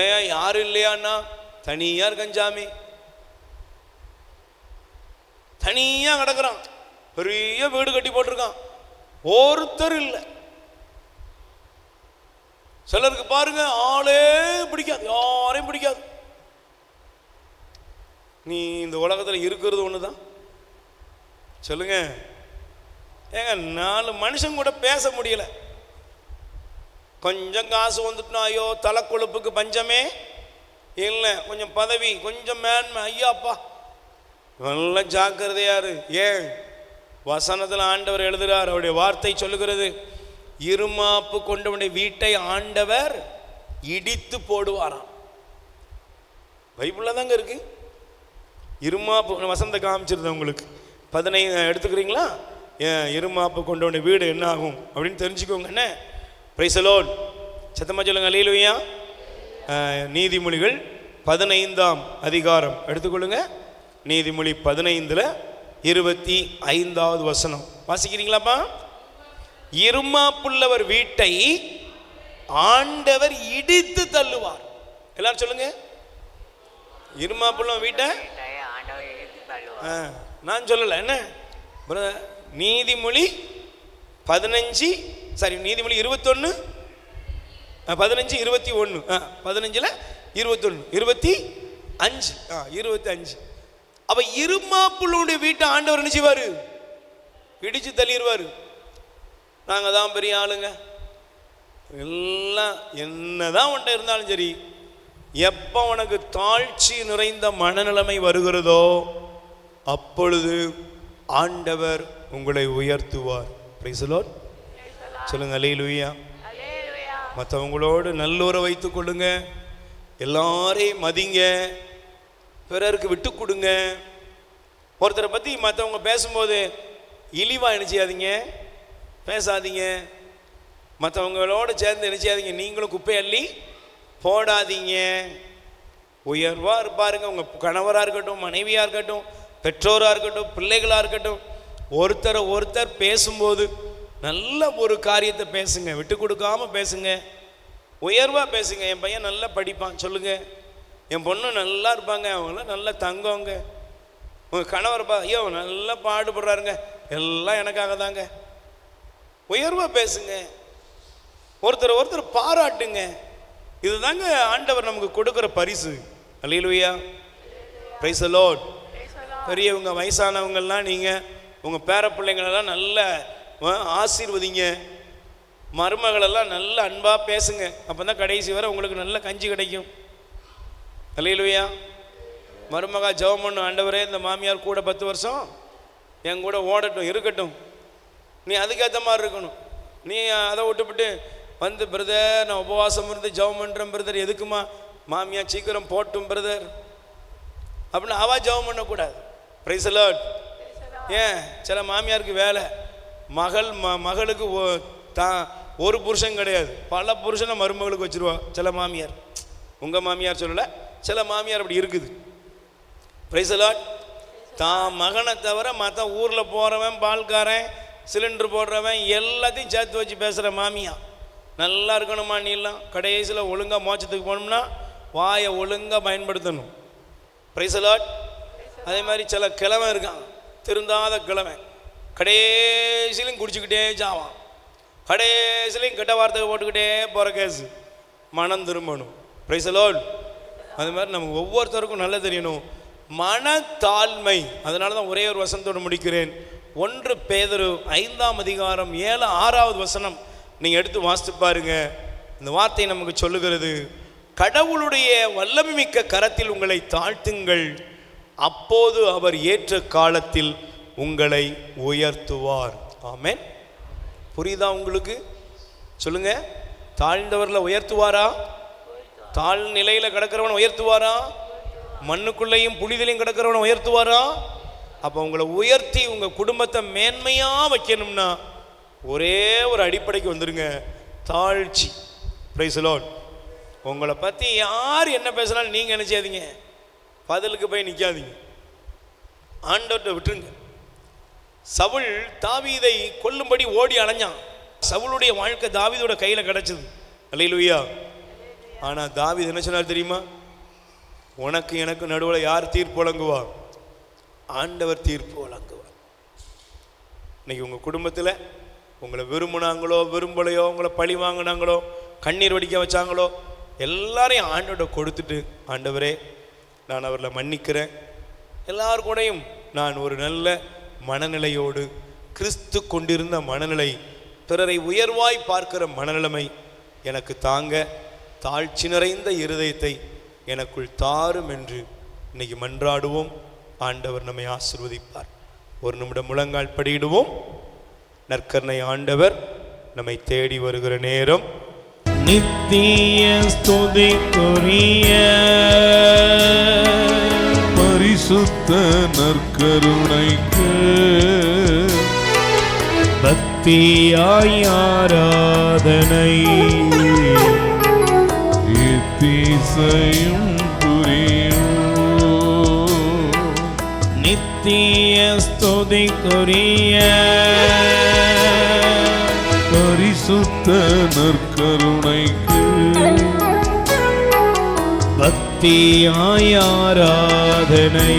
ஏன் யாரும் இல்லையான்னா, தனியா இருக்கான் சாமி, தனியா கிடக்குறான். பெரிய வீடு கட்டி போட்டிருக்கான், ஒருத்தர் இல்லை. சிலருக்கு பாருங்க ஆளே பிடிக்காது, யாரையும் பிடிக்காது. நீ இந்த உலகத்தில் இருக்கிறது ஒண்ணுதான். சொல்லுங்க ஏங்க, 4 மனுஷன் கூட பேச முடியல. கொஞ்சம் காசு வந்துட்டுனா ஐயோ தலை கொழுப்புக்கு பஞ்சமே இல்லை, கொஞ்சம் பதவி, கொஞ்சம் மேன்மை, ஐயாப்பா நல்ல ஜாக்கிரதையாரு. ஏன்? வசனத்தில் ஆண்டவர் எழுதுகிறார், அவருடைய வார்த்தை சொல்லுகிறது, இருமாப்பு கொண்டவனுடைய வீட்டை ஆண்டவர் இடித்து போடுவாராம். பைபிள்ல தாங்க இருக்கு. இருமாப்பு வசனத்தை காமிச்சிருந்தேன் உங்களுக்கு. 15 எடுத்துக்கிறீங்களா? இருமாப்பு கொண்டவனுடைய வீடு என்ன ஆகும் அப்படின்னு தெரிஞ்சுக்கோங்க. என்ன? Price the Lord. சத்தமா சொல்லுங்க அல்லேலூயா. நீதிமொழிகள் 15ஆம் அதிகாரம் எடுத்துக்கொள்ளுங்க. நீதிமொழி 15ல் 25வது வசனம் வாசிக்கிறீங்களாப்பா? இருமாப்புள்ளவர் வீட்டை ஆண்டவர் இடித்து தள்ளுவார். எல்லாரும் சொல்லுங்க, இருமாப்புள்ள வீட்டை நான் சொல்லல. என்ன? நீதிமொழி 15, நீதிமொழி 21, 15, 21, 15ல் 21, 25, 25. அப்ப இருமாப்புள்ளுடைய வீட்டை ஆண்டவர் என்ன செய்வாரு? இடிச்சு தள்ளிடுவாரு. நாங்கள் தான் பெரிய ஆளுங்க, எல்லாம் என்னதான் உன்ட்ட இருந்தாலும் சரி, எப்போ உனக்கு தாழ்ச்சி நிறைந்த மனநிலைமை வருகிறதோ அப்பொழுது ஆண்டவர் உங்களை உயர்த்துவார். Price the Lord. சொல்லுங்க அல்லேலூயா. மற்றவங்களோடு நல்லுறவு வைத்து கொள்ளுங்க, எல்லாரையும் மதிங்க, பிறருக்கு விட்டு கொடுங்க. ஒருத்தரை பற்றி மற்றவங்க பேசும்போது இழிவாக நினைச்சாதீங்க, பேசாதீங்க. மற்றவங்களோடு சேர்ந்து நினைச்சாதீங்க, நீங்களும் குப்பை அள்ளி போடாதீங்க. உயர்வாக இருப்பாருங்க. உங்கள் கணவராக இருக்கட்டும், மனைவியாக இருக்கட்டும், பெற்றோராக இருக்கட்டும், பிள்ளைகளாக இருக்கட்டும், ஒருத்தர் பேசும்போது நல்ல ஒரு காரியத்தை பேசுங்க, விட்டு கொடுக்காம பேசுங்க, உயர்வாக பேசுங்க. என் பையன் நல்லா படிப்பான் சொல்லுங்க, என் பொண்ணு நல்லா இருப்பாங்க, அவங்களாம் நல்லா தங்கவங்க. உங்கள் கணவர் ஐயோ நல்லா பாடுபடுறாருங்க, எல்லாம் எனக்காக தாங்க. உயர்வாக பேசுங்க, ஒருத்தர் பாராட்டுங்க. இதுதாங்க ஆண்டவர் நமக்கு கொடுக்குற பரிசு. அல்லேலூயா, பிரைஸ் தி லார்ட். பெரியவங்க வயசானவங்கெல்லாம் நீங்கள் உங்கள் பேர பிள்ளைங்களெல்லாம் நல்ல ஆசீர்வதிங்க. மருமகளெல்லாம் நல்ல அன்பாக பேசுங்க, அப்போ தான் கடைசி வரை உங்களுக்கு நல்ல கஞ்சி கிடைக்கும். அல்லேலூயா. மருமகா ஜெபம் பண்ணும், ஆண்டவரே இந்த மாமியார் கூட 10 வருஷம் என் கூட ஓடட்டும், இருக்கட்டும். நீ அதுக்கேற்ற மாதிரி இருக்கணும். நீ அதை விட்டுவிட்டு வந்து பிரதர் நான் உபவாசம் இருந்து ஜெபம் பண்ணுறேன் பிரதர், எதுக்குமா மாமியார் சீக்கிரம் போட்டும் பிரதர் அப்படின்னு அவா ஜெபம் பண்ணக்கூடாது. Price the Lord. ஏன் சில மாமியாருக்கு வேலை, மகளுக்கு ஒரு புருஷன் கிடையாது, பல புருஷனை மருமகளுக்கு வச்சுருவா சில மாமியார். உங்கள் மாமியார் சொல்லலை, சில மாமியார் அப்படி இருக்குது. Price the Lord. தான் மகனை தவிர மற்ற ஊரில் போகிறவன், பால்காரன், சிலிண்டர் போடுறவன் எல்லாத்தையும் சேர்த்து வச்சு பேசுகிற மாமியா. நல்லா இருக்கணுமா நீலாம், கடைசியில் ஒழுங்காக மோட்சத்துக்கு போகணும்னா வாயை ஒழுங்காக பயன்படுத்தணும். Price the Lord. அதே மாதிரி சில கிழமை இருக்கான், திருந்தாத கிழமை, கடைசிலையும் குடிச்சுக்கிட்டே சாவான், கடைசிலையும் கெட்ட வார்த்தை போட்டுக்கிட்டே போகிற கேஸு, மனம் திரும்பணும். Price the Lord. அது மாதிரி நமக்கு ஒவ்வொருத்தருக்கும் நல்லா தெரியணும் மனத்தாழ்மை. அதனால தான் ஒரே ஒரு வசனத்தோடு முடிக்கிறேன். 1 பேதுரு 5ஆம் அதிகாரம் 7, 6வது வசனம் நீங்கள் எடுத்து வாசித்து பாருங்க. இந்த வார்த்தை நமக்கு சொல்லுகிறது, கடவுளுடைய வல்லமை மிக்க கரத்தில் உங்களை தாழ்த்துங்கள், அப்போது அவர் ஏற்ற காலத்தில் உங்களை உயர்த்துவார். ஆமென். புரியுதா உங்களுக்கு? சொல்லுங்க. தாழ்ந்தவர்களை உயர்த்துவாரா? தாழ் நிலையில் கிடக்கிறவனை உயர்த்துவாரா? மண்ணுக்குள்ளேயும் புனிதலையும் கிடக்கிறவனை உயர்த்துவாரா? அப்போ உங்களை உயர்த்தி உங்கள் குடும்பத்தை மேன்மையாக வைக்கணும்னா ஒரே ஒரு அடிப்படைக்கு வந்துடுங்க, தாழ்ச்சி. Price the Lord. உங்களை பற்றி யார் என்ன பேசினாலும் நீங்கள் என்ன செய்யாதீங்க, பதிலுக்கு போய் நிற்காதீங்க, ஆண்டவர்கிட்ட விட்டுருங்க. சவுல் தாவீதை கொல்லும்படி ஓடி அலைஞ்சான். சவுளுடைய வாழ்க்கை தாவீதோட கையில் கிடச்சிது. அல்லேலூயா. ஆனால் தாவீது என்ன சொன்னார் தெரியுமா? உனக்கு எனக்கு நடுவில் யார் தீர்ப்பு வழங்குவா? ஆண்டவர் தீர்ப்பு வழங்குவார். இன்னைக்கு உங்கள் குடும்பத்தில் உங்களை விரும்பினாங்களோ விரும்பலையோ, உங்களை பழி வாங்கினாங்களோ, கண்ணீர் வடிக்க வச்சாங்களோ, எல்லாரையும் ஆண்டவர்கிட்ட கொடுத்துட்டு, ஆண்டவரே நான் அவர்களை மன்னிக்கிறேன், எல்லார் கூடயும் நான் ஒரு நல்ல மனநிலையோடு, கிறிஸ்து கொண்டிருந்த மனநிலை, பிறரை உயர்வாய் பார்க்கிற மனநிலைமை எனக்கு தாங்க, தாழ்ச்சி நிறைந்த இருதயத்தை எனக்குள் தாரும் என்று இன்னைக்கு மன்றாடுவோம். ஆண்டவர் நம்மை ஆசீர்வதிப்பார். ஒரு நிமிடம் முழங்கால் படியிடுவோம். நற்கருணை ஆண்டவர் நம்மை தேடி வருகிற நேரம். நித்திய ஸ்துதிக்குரிய பரிசுத்த நற்கருணைக்கு பக்தியாய் ஆராதனை எத்திசையும் நித்திய ஸ்துதிக்குரிய பரிசுத்த நற்கருணைக்கு பக்தியாய் ஆராதனை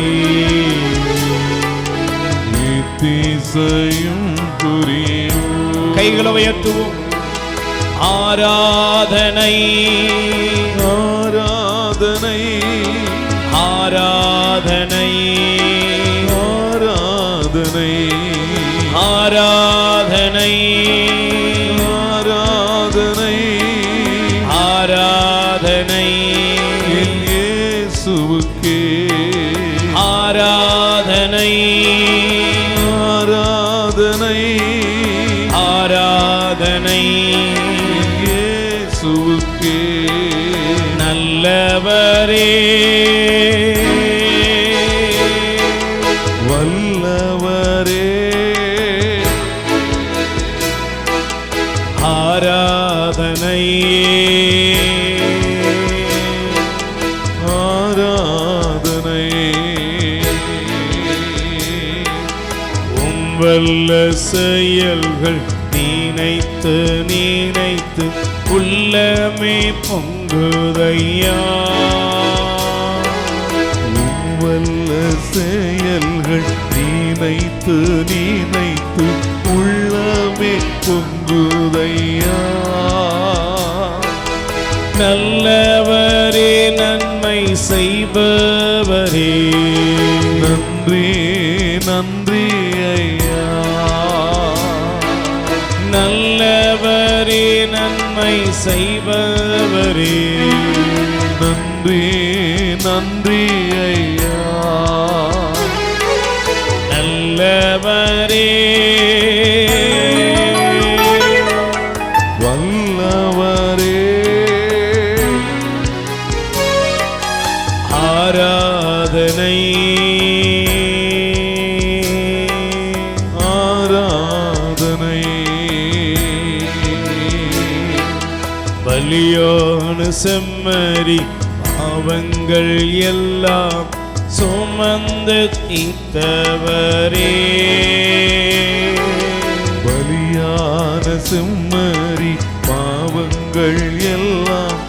எத்திசையும் புரியும். கைகளை உயர்த்துவோம். ஆராதனை ஆராதனை ஆராதனை ஆராதனை ஆராதனை ஆராதனை ஆராதனை என் இயேசுவுக்கே ஆராதனை ஆராதனை ஆராதனை வல்லவரே வல்லவரே ஆராதனை ஆராதனை வல்ல செயல்கள் நினைத்து நினைத்து உள்ளமே பொங்குதையா வல்ல செயல்கள் நினைத்து நினைத்து உள்ளமே பொங்குதையா நல்லவரே நன்மை செய்பவரே நன்றி நன்றி ஐயா நல்லவரே நன்மை செய்பவரே நன்றி நன்றி ஐயா நல்லவரே வல்லவரே ஆராதனை ஆராதனை பலியோனு செம்மறி பாவங்கள் எல்லாம் சுமந்து தீர்த்தவரே பலியான செம்மறி பாவங்கள் எல்லாம்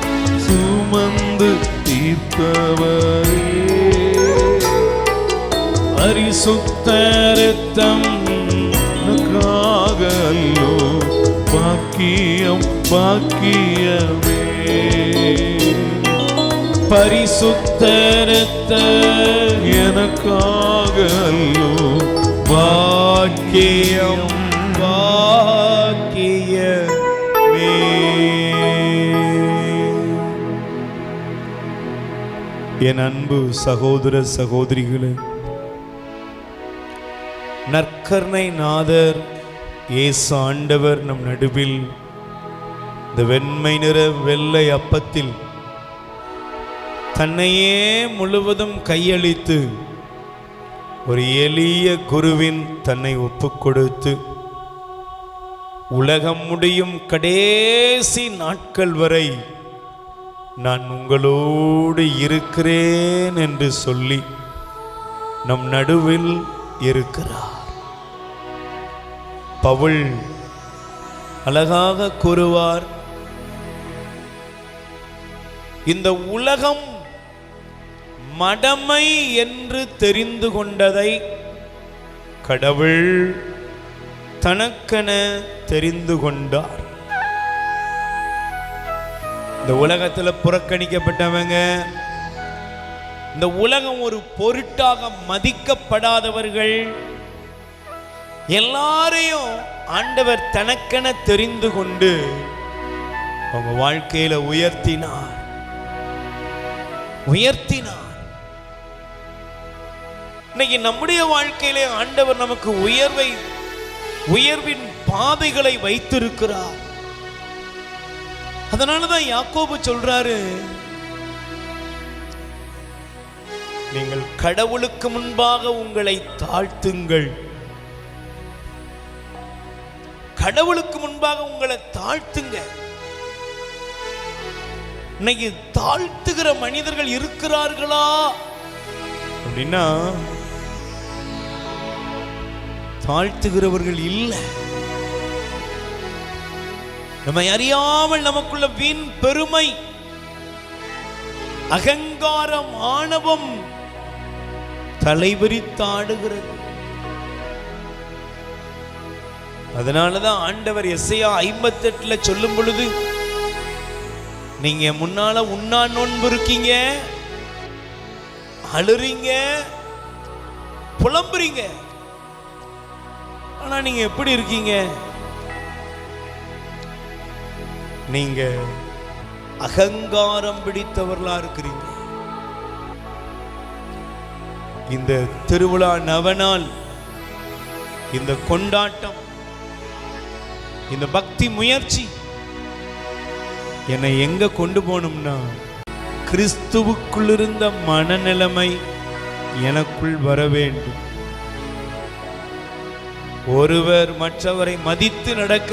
சுமந்து தீர்த்தவரே பரிசுத்த இரத்தம் எனக்காக அல்லோ பாக்கியம் பாக்கியமே பரிசுத்த இரத்தம் எனக்காக அல்லோ பாக்கியம் பாக்கியமே. என் அன்பு சகோதர சகோதரிகளே, நற்கருணை நாதர் இயேசு ஆண்டவர் நம் நடுவில் இந்த வெண்மை நிற வெள்ளை அப்பத்தில் தன்னையே முழுவதும் கையளித்து ஒரு எளிய குருவின் தன்னை ஒப்புக் கொடுத்து உலகம் முடியும் கடைசி நாட்கள் வரை நான் உங்களோடு இருக்கிறேன் என்று சொல்லி நம் நடுவில் இருக்கிறார். பவுல் அழகாக கூறுவார், இந்த உலகம் மடமை என்று தெரிந்து கொண்டதை கடவுள் தனக்கென தெரிந்து கொண்டார். இந்த உலகத்தில் புறக்கணிக்கப்பட்டவங்க, இந்த உலகம் ஒரு பொருட்டாக மதிக்கப்படாதவர்கள் எல்லாரையும் ஆண்டவர் தனக்கென தெரிந்து கொண்டு அவங்க வாழ்க்கையில உயர்த்தினார். இன்னைக்கு நம்முடைய வாழ்க்கையிலே ஆண்டவர் நமக்கு உயர்வின் பாதைகளை வைத்திருக்கிறார். அதனாலதான் யாக்கோபு சொல்றாரு, நீங்கள் கடவுளுக்கு முன்பாக உங்களை தாழ்த்துங்கள். கடவுளுக்கு முன்பாக உங்களை தாழ்த்துங்க. இன்னைக்கு தாழ்த்துகிற மனிதர்கள் இருக்கிறார்களா அப்படின்னா தாழ்த்துகிறவர்கள் இல்லை. நம்மை அறியாமல் நமக்குள்ள வீண் பெருமை, அகங்காரம், ஆணவம் தலைவிரித்தாடுகிறது. அதனாலதான் ஆண்டவர் எசையா 58 சொல்லும் பொழுது, நீங்க முன்னால உண்ணா நோன்பு இருக்கீங்க, அழுறீங்க, புலம்புறீங்க, ஆனா நீங்க எப்படி இருக்கீங்க? நீங்க அகங்காரம் பிடித்தவர்களா இருக்கிறீங்க. இந்த திருவிழா நவநாள், இந்த கொண்டாட்டம், இந்த பக்தி முயற்சி என்னை எங்க கொண்டு போகணும்னா கிறிஸ்துவுக்குள் இருந்த மனநிலைமை எனக்குள் வர வேண்டும். ஒருவர் மற்றவரை மதித்து நடக்க,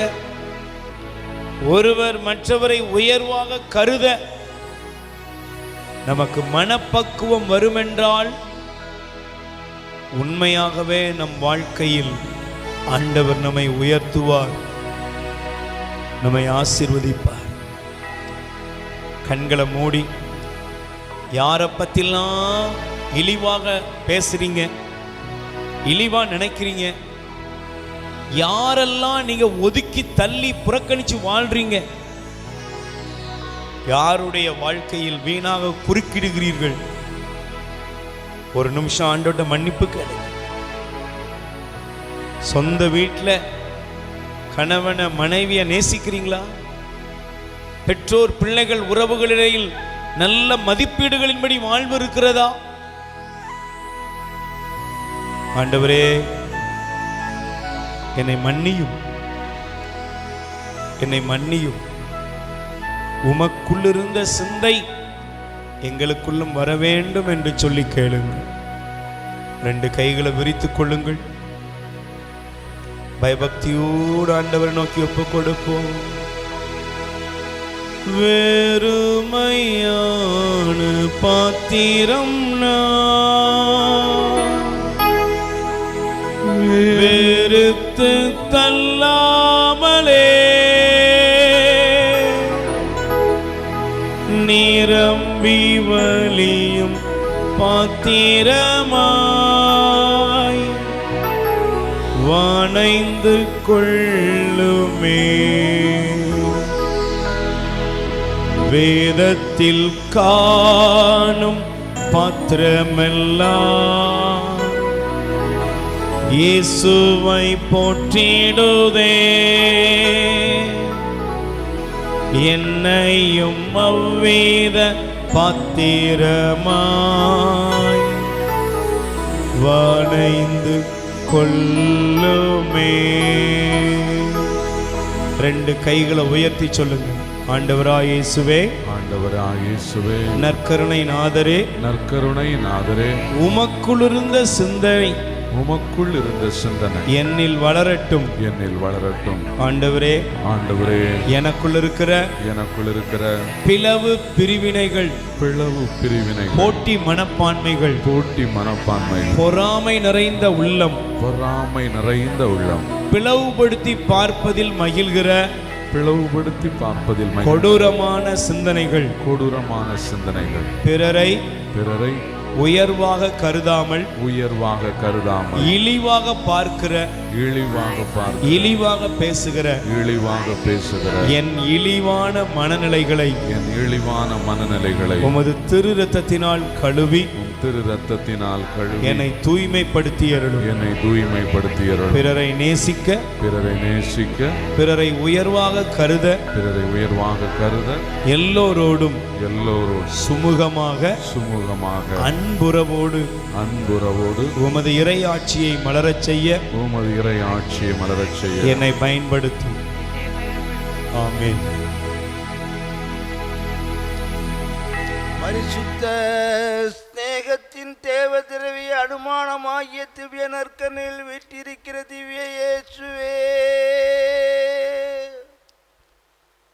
ஒருவர் மற்றவரை உயர்வாக கருத நமக்கு மனப்பக்குவம் வருமென்றால் உண்மையாகவே நம் வாழ்க்கையில் ஆண்டவர் நம்மை உயர்த்துவார், நம்மை ஆசீர்வதிப்பார். கண்களை மூடி யாரை பத்திலாம் இழிவாக பேசுறீங்க, இழிவா நினைக்கிறீங்க, யாரெல்லாம் நீங்க ஒதுக்கி தள்ளி புறக்கணிச்சு வாழ்றீங்க, யாருடைய வாழ்க்கையில் வீணாக குறுக்கிடுகிறீர்கள், ஒரு நிமிஷம் ஆண்டோட மன்னிப்பு கேளு. சொந்த வீட்டில் கணவனை மனைவியை நேசிக்கிறீங்களா? பெற்றோர் பிள்ளைகள் உறவுகளிடையில் நல்ல மதிப்பீடுகளின்படி வாழ்வு இருக்கிறதா? ஆண்டவரே என்னை மன்னியும், என்னை மன்னியும். உமக்குள்ளிருந்த சிந்தை எங்களுக்குள்ளும் வர வேண்டும் என்று சொல்லி கேளுங்கள். 2 கைகளை விரித்துக் கொள்ளுங்கள். பயபக்தியோடு ஆண்டவரை நோக்கி ஒப்பு கொடுப்போம். வெறுமையான பாத்திரம் வெறுத்து தள்ளாமலே நிரம்பி வழியும் பாத்திரமாய் வானைந்து கொள்ளுமே. வேதத்தில் காணும் பாத்திரமெல்லாம் இயேசுவை போற்றிடுதே. என்னையும் அவ்வேத பாத்திரமாய் வானைந்து கொள்ளுமே. 2 கைகளை உயர்த்தி சொல்லுங்க. ஆண்டவராய் இயேசுவே, ஆண்டவராய் இயேசுவே, நற்கருணை நாதரே, நற்கருணை நாதரே, உமக்குள் இருந்த சிந்தனை, உமக்குள் இருந்த சிந்தனை என்னில் வளரட்டும், என்னில் வளரட்டும். ஆண்டவரே, ஆண்டவரே, எனக்குள் இருக்கிற பிளவு பிரிவினைகள், போட்டி மனப்பான்மைகள், பொறாமை நிறைந்த உள்ளம், பிளவுபடுத்தி பார்ப்பதில் மகிழ்கிற கொடூரமான சிந்தனைகள், பிறரை உயர்வாக கருதாமல் இழிவாக பார்க்கிற, இழிவாக பேசுகிற என் இழிவான மனநிலைகளை உமது திரு இரத்தத்தினால் கழுவி என்னை தூய்மைப்படுத்தி அருளும். பிறரை நேசிக்க, பிறரை உயர்வாக கருத எல்லோரோடும் சுமூகமாக அன்புறவோடு உமது இறையாட்சியை மலரச் செய்ய என்னை பயன்படுத்தும். ஆமென். பரிசுத்த ஸ்நேகத்தின் தேவ திரவிய அனுமானமாகிய திவ்ய நற்கனில் விட்டிருக்கிற திவ்ய இயேசுவே,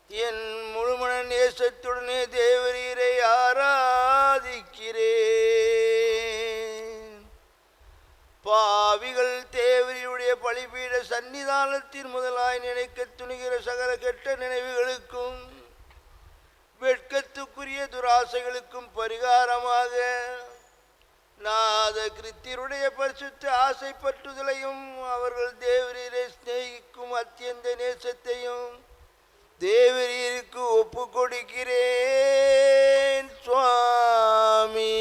என் முழுமன நேசத்துடனே தேவரீரை ஆராதிக்கிறேன். பாவிகள் தேவரியுடைய பலிபீட சன்னிதானத்தின் முதலாய் நினைக்க துணிகிற சகல கெட்ட நினைவுகளுக்கும் வெட்கத்துக்குரிய துராசைகளுக்கும் பரிகாரமாக நாத கிறிஸ்தியருடைய பரிசுத்த ஆசைப்பட்டுதலையும் அவர்கள் தேவரீரை சிநேகிக்கும் அத்தியந்த நேசத்தையும் தேவரீருக்கு ஒப்பு கொடுக்கிறேன் சுவாமி.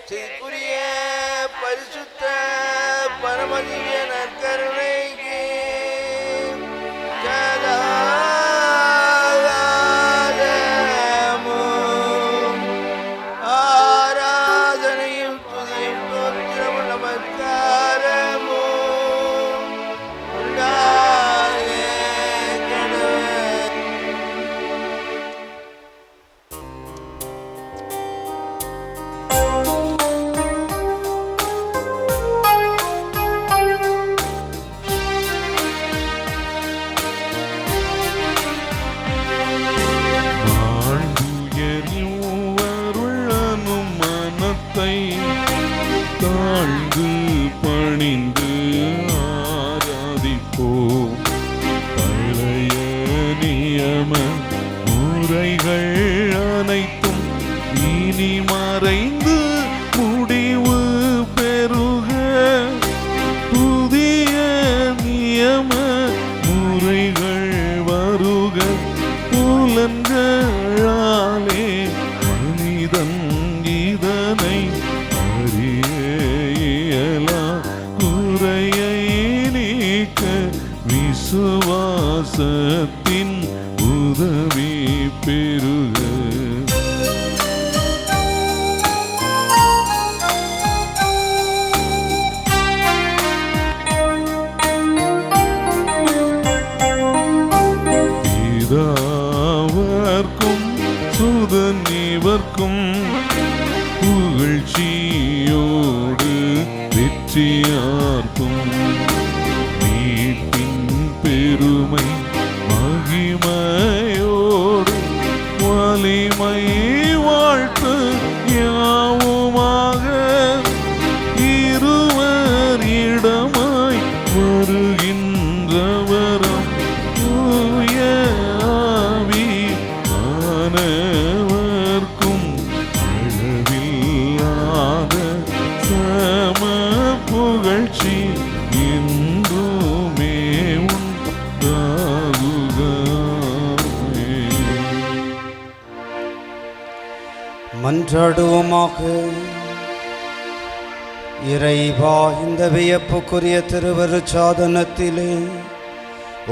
சிற்குரிய பரிசுத்த பரமதிவ்ய நற்கருணைக்கு ஆராதனையும் துதியும் தோத்திரமும் நமஸ்காரமும் உண்டாக கடவுள். குறைகள் அனைத்தும் இனி மறைந்து முடிவு பெறுக. புதிய நியம முறைகள் வருக. புலன்களாலே மனிதன் இதனை அறிய இயலா. குறையை நீக்க விசுவாசத்தின் உதவி பெறுக. பிதாவர்க்கும் சுதன் இவர்க்கும் புகழ்ச்சியோடு வெற்றியார்க்கும் மீட்பின் பெருமை மகிமையோடு வலிமை வாழ்த்து யாவுமாக. இருவர் இடமாய் வருகின்றவரம் தூய ஆவி ஆனவர்க்கும் அளவில்லாத சம புகழ்ச்சி என்றுமே உண்டாகுக. மன்றாடுவோமாக. இறைவா, இந்த வியப்புக்குரிய திருவருட்சாதனத்திலே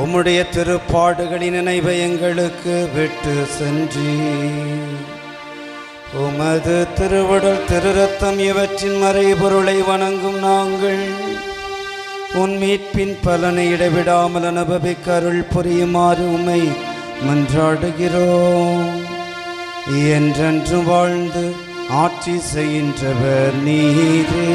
உம்முடைய திருப்பாடுகளின் நினைவை எங்களுக்கு விட்டு சென்றி உமது திருவுடல் திருரத்தம் இவற்றின் மறைபொருளை வணங்கும் நாங்கள் உன் மீட்பின் பலனை இடைவிடாமல் அனுபவிக்க அருள் புரியுமாறு உம்மை மன்றாடுகிறோம். என்றென்று வாழ்ந்து ஆட்சி செய்கின்றவர் நீரே.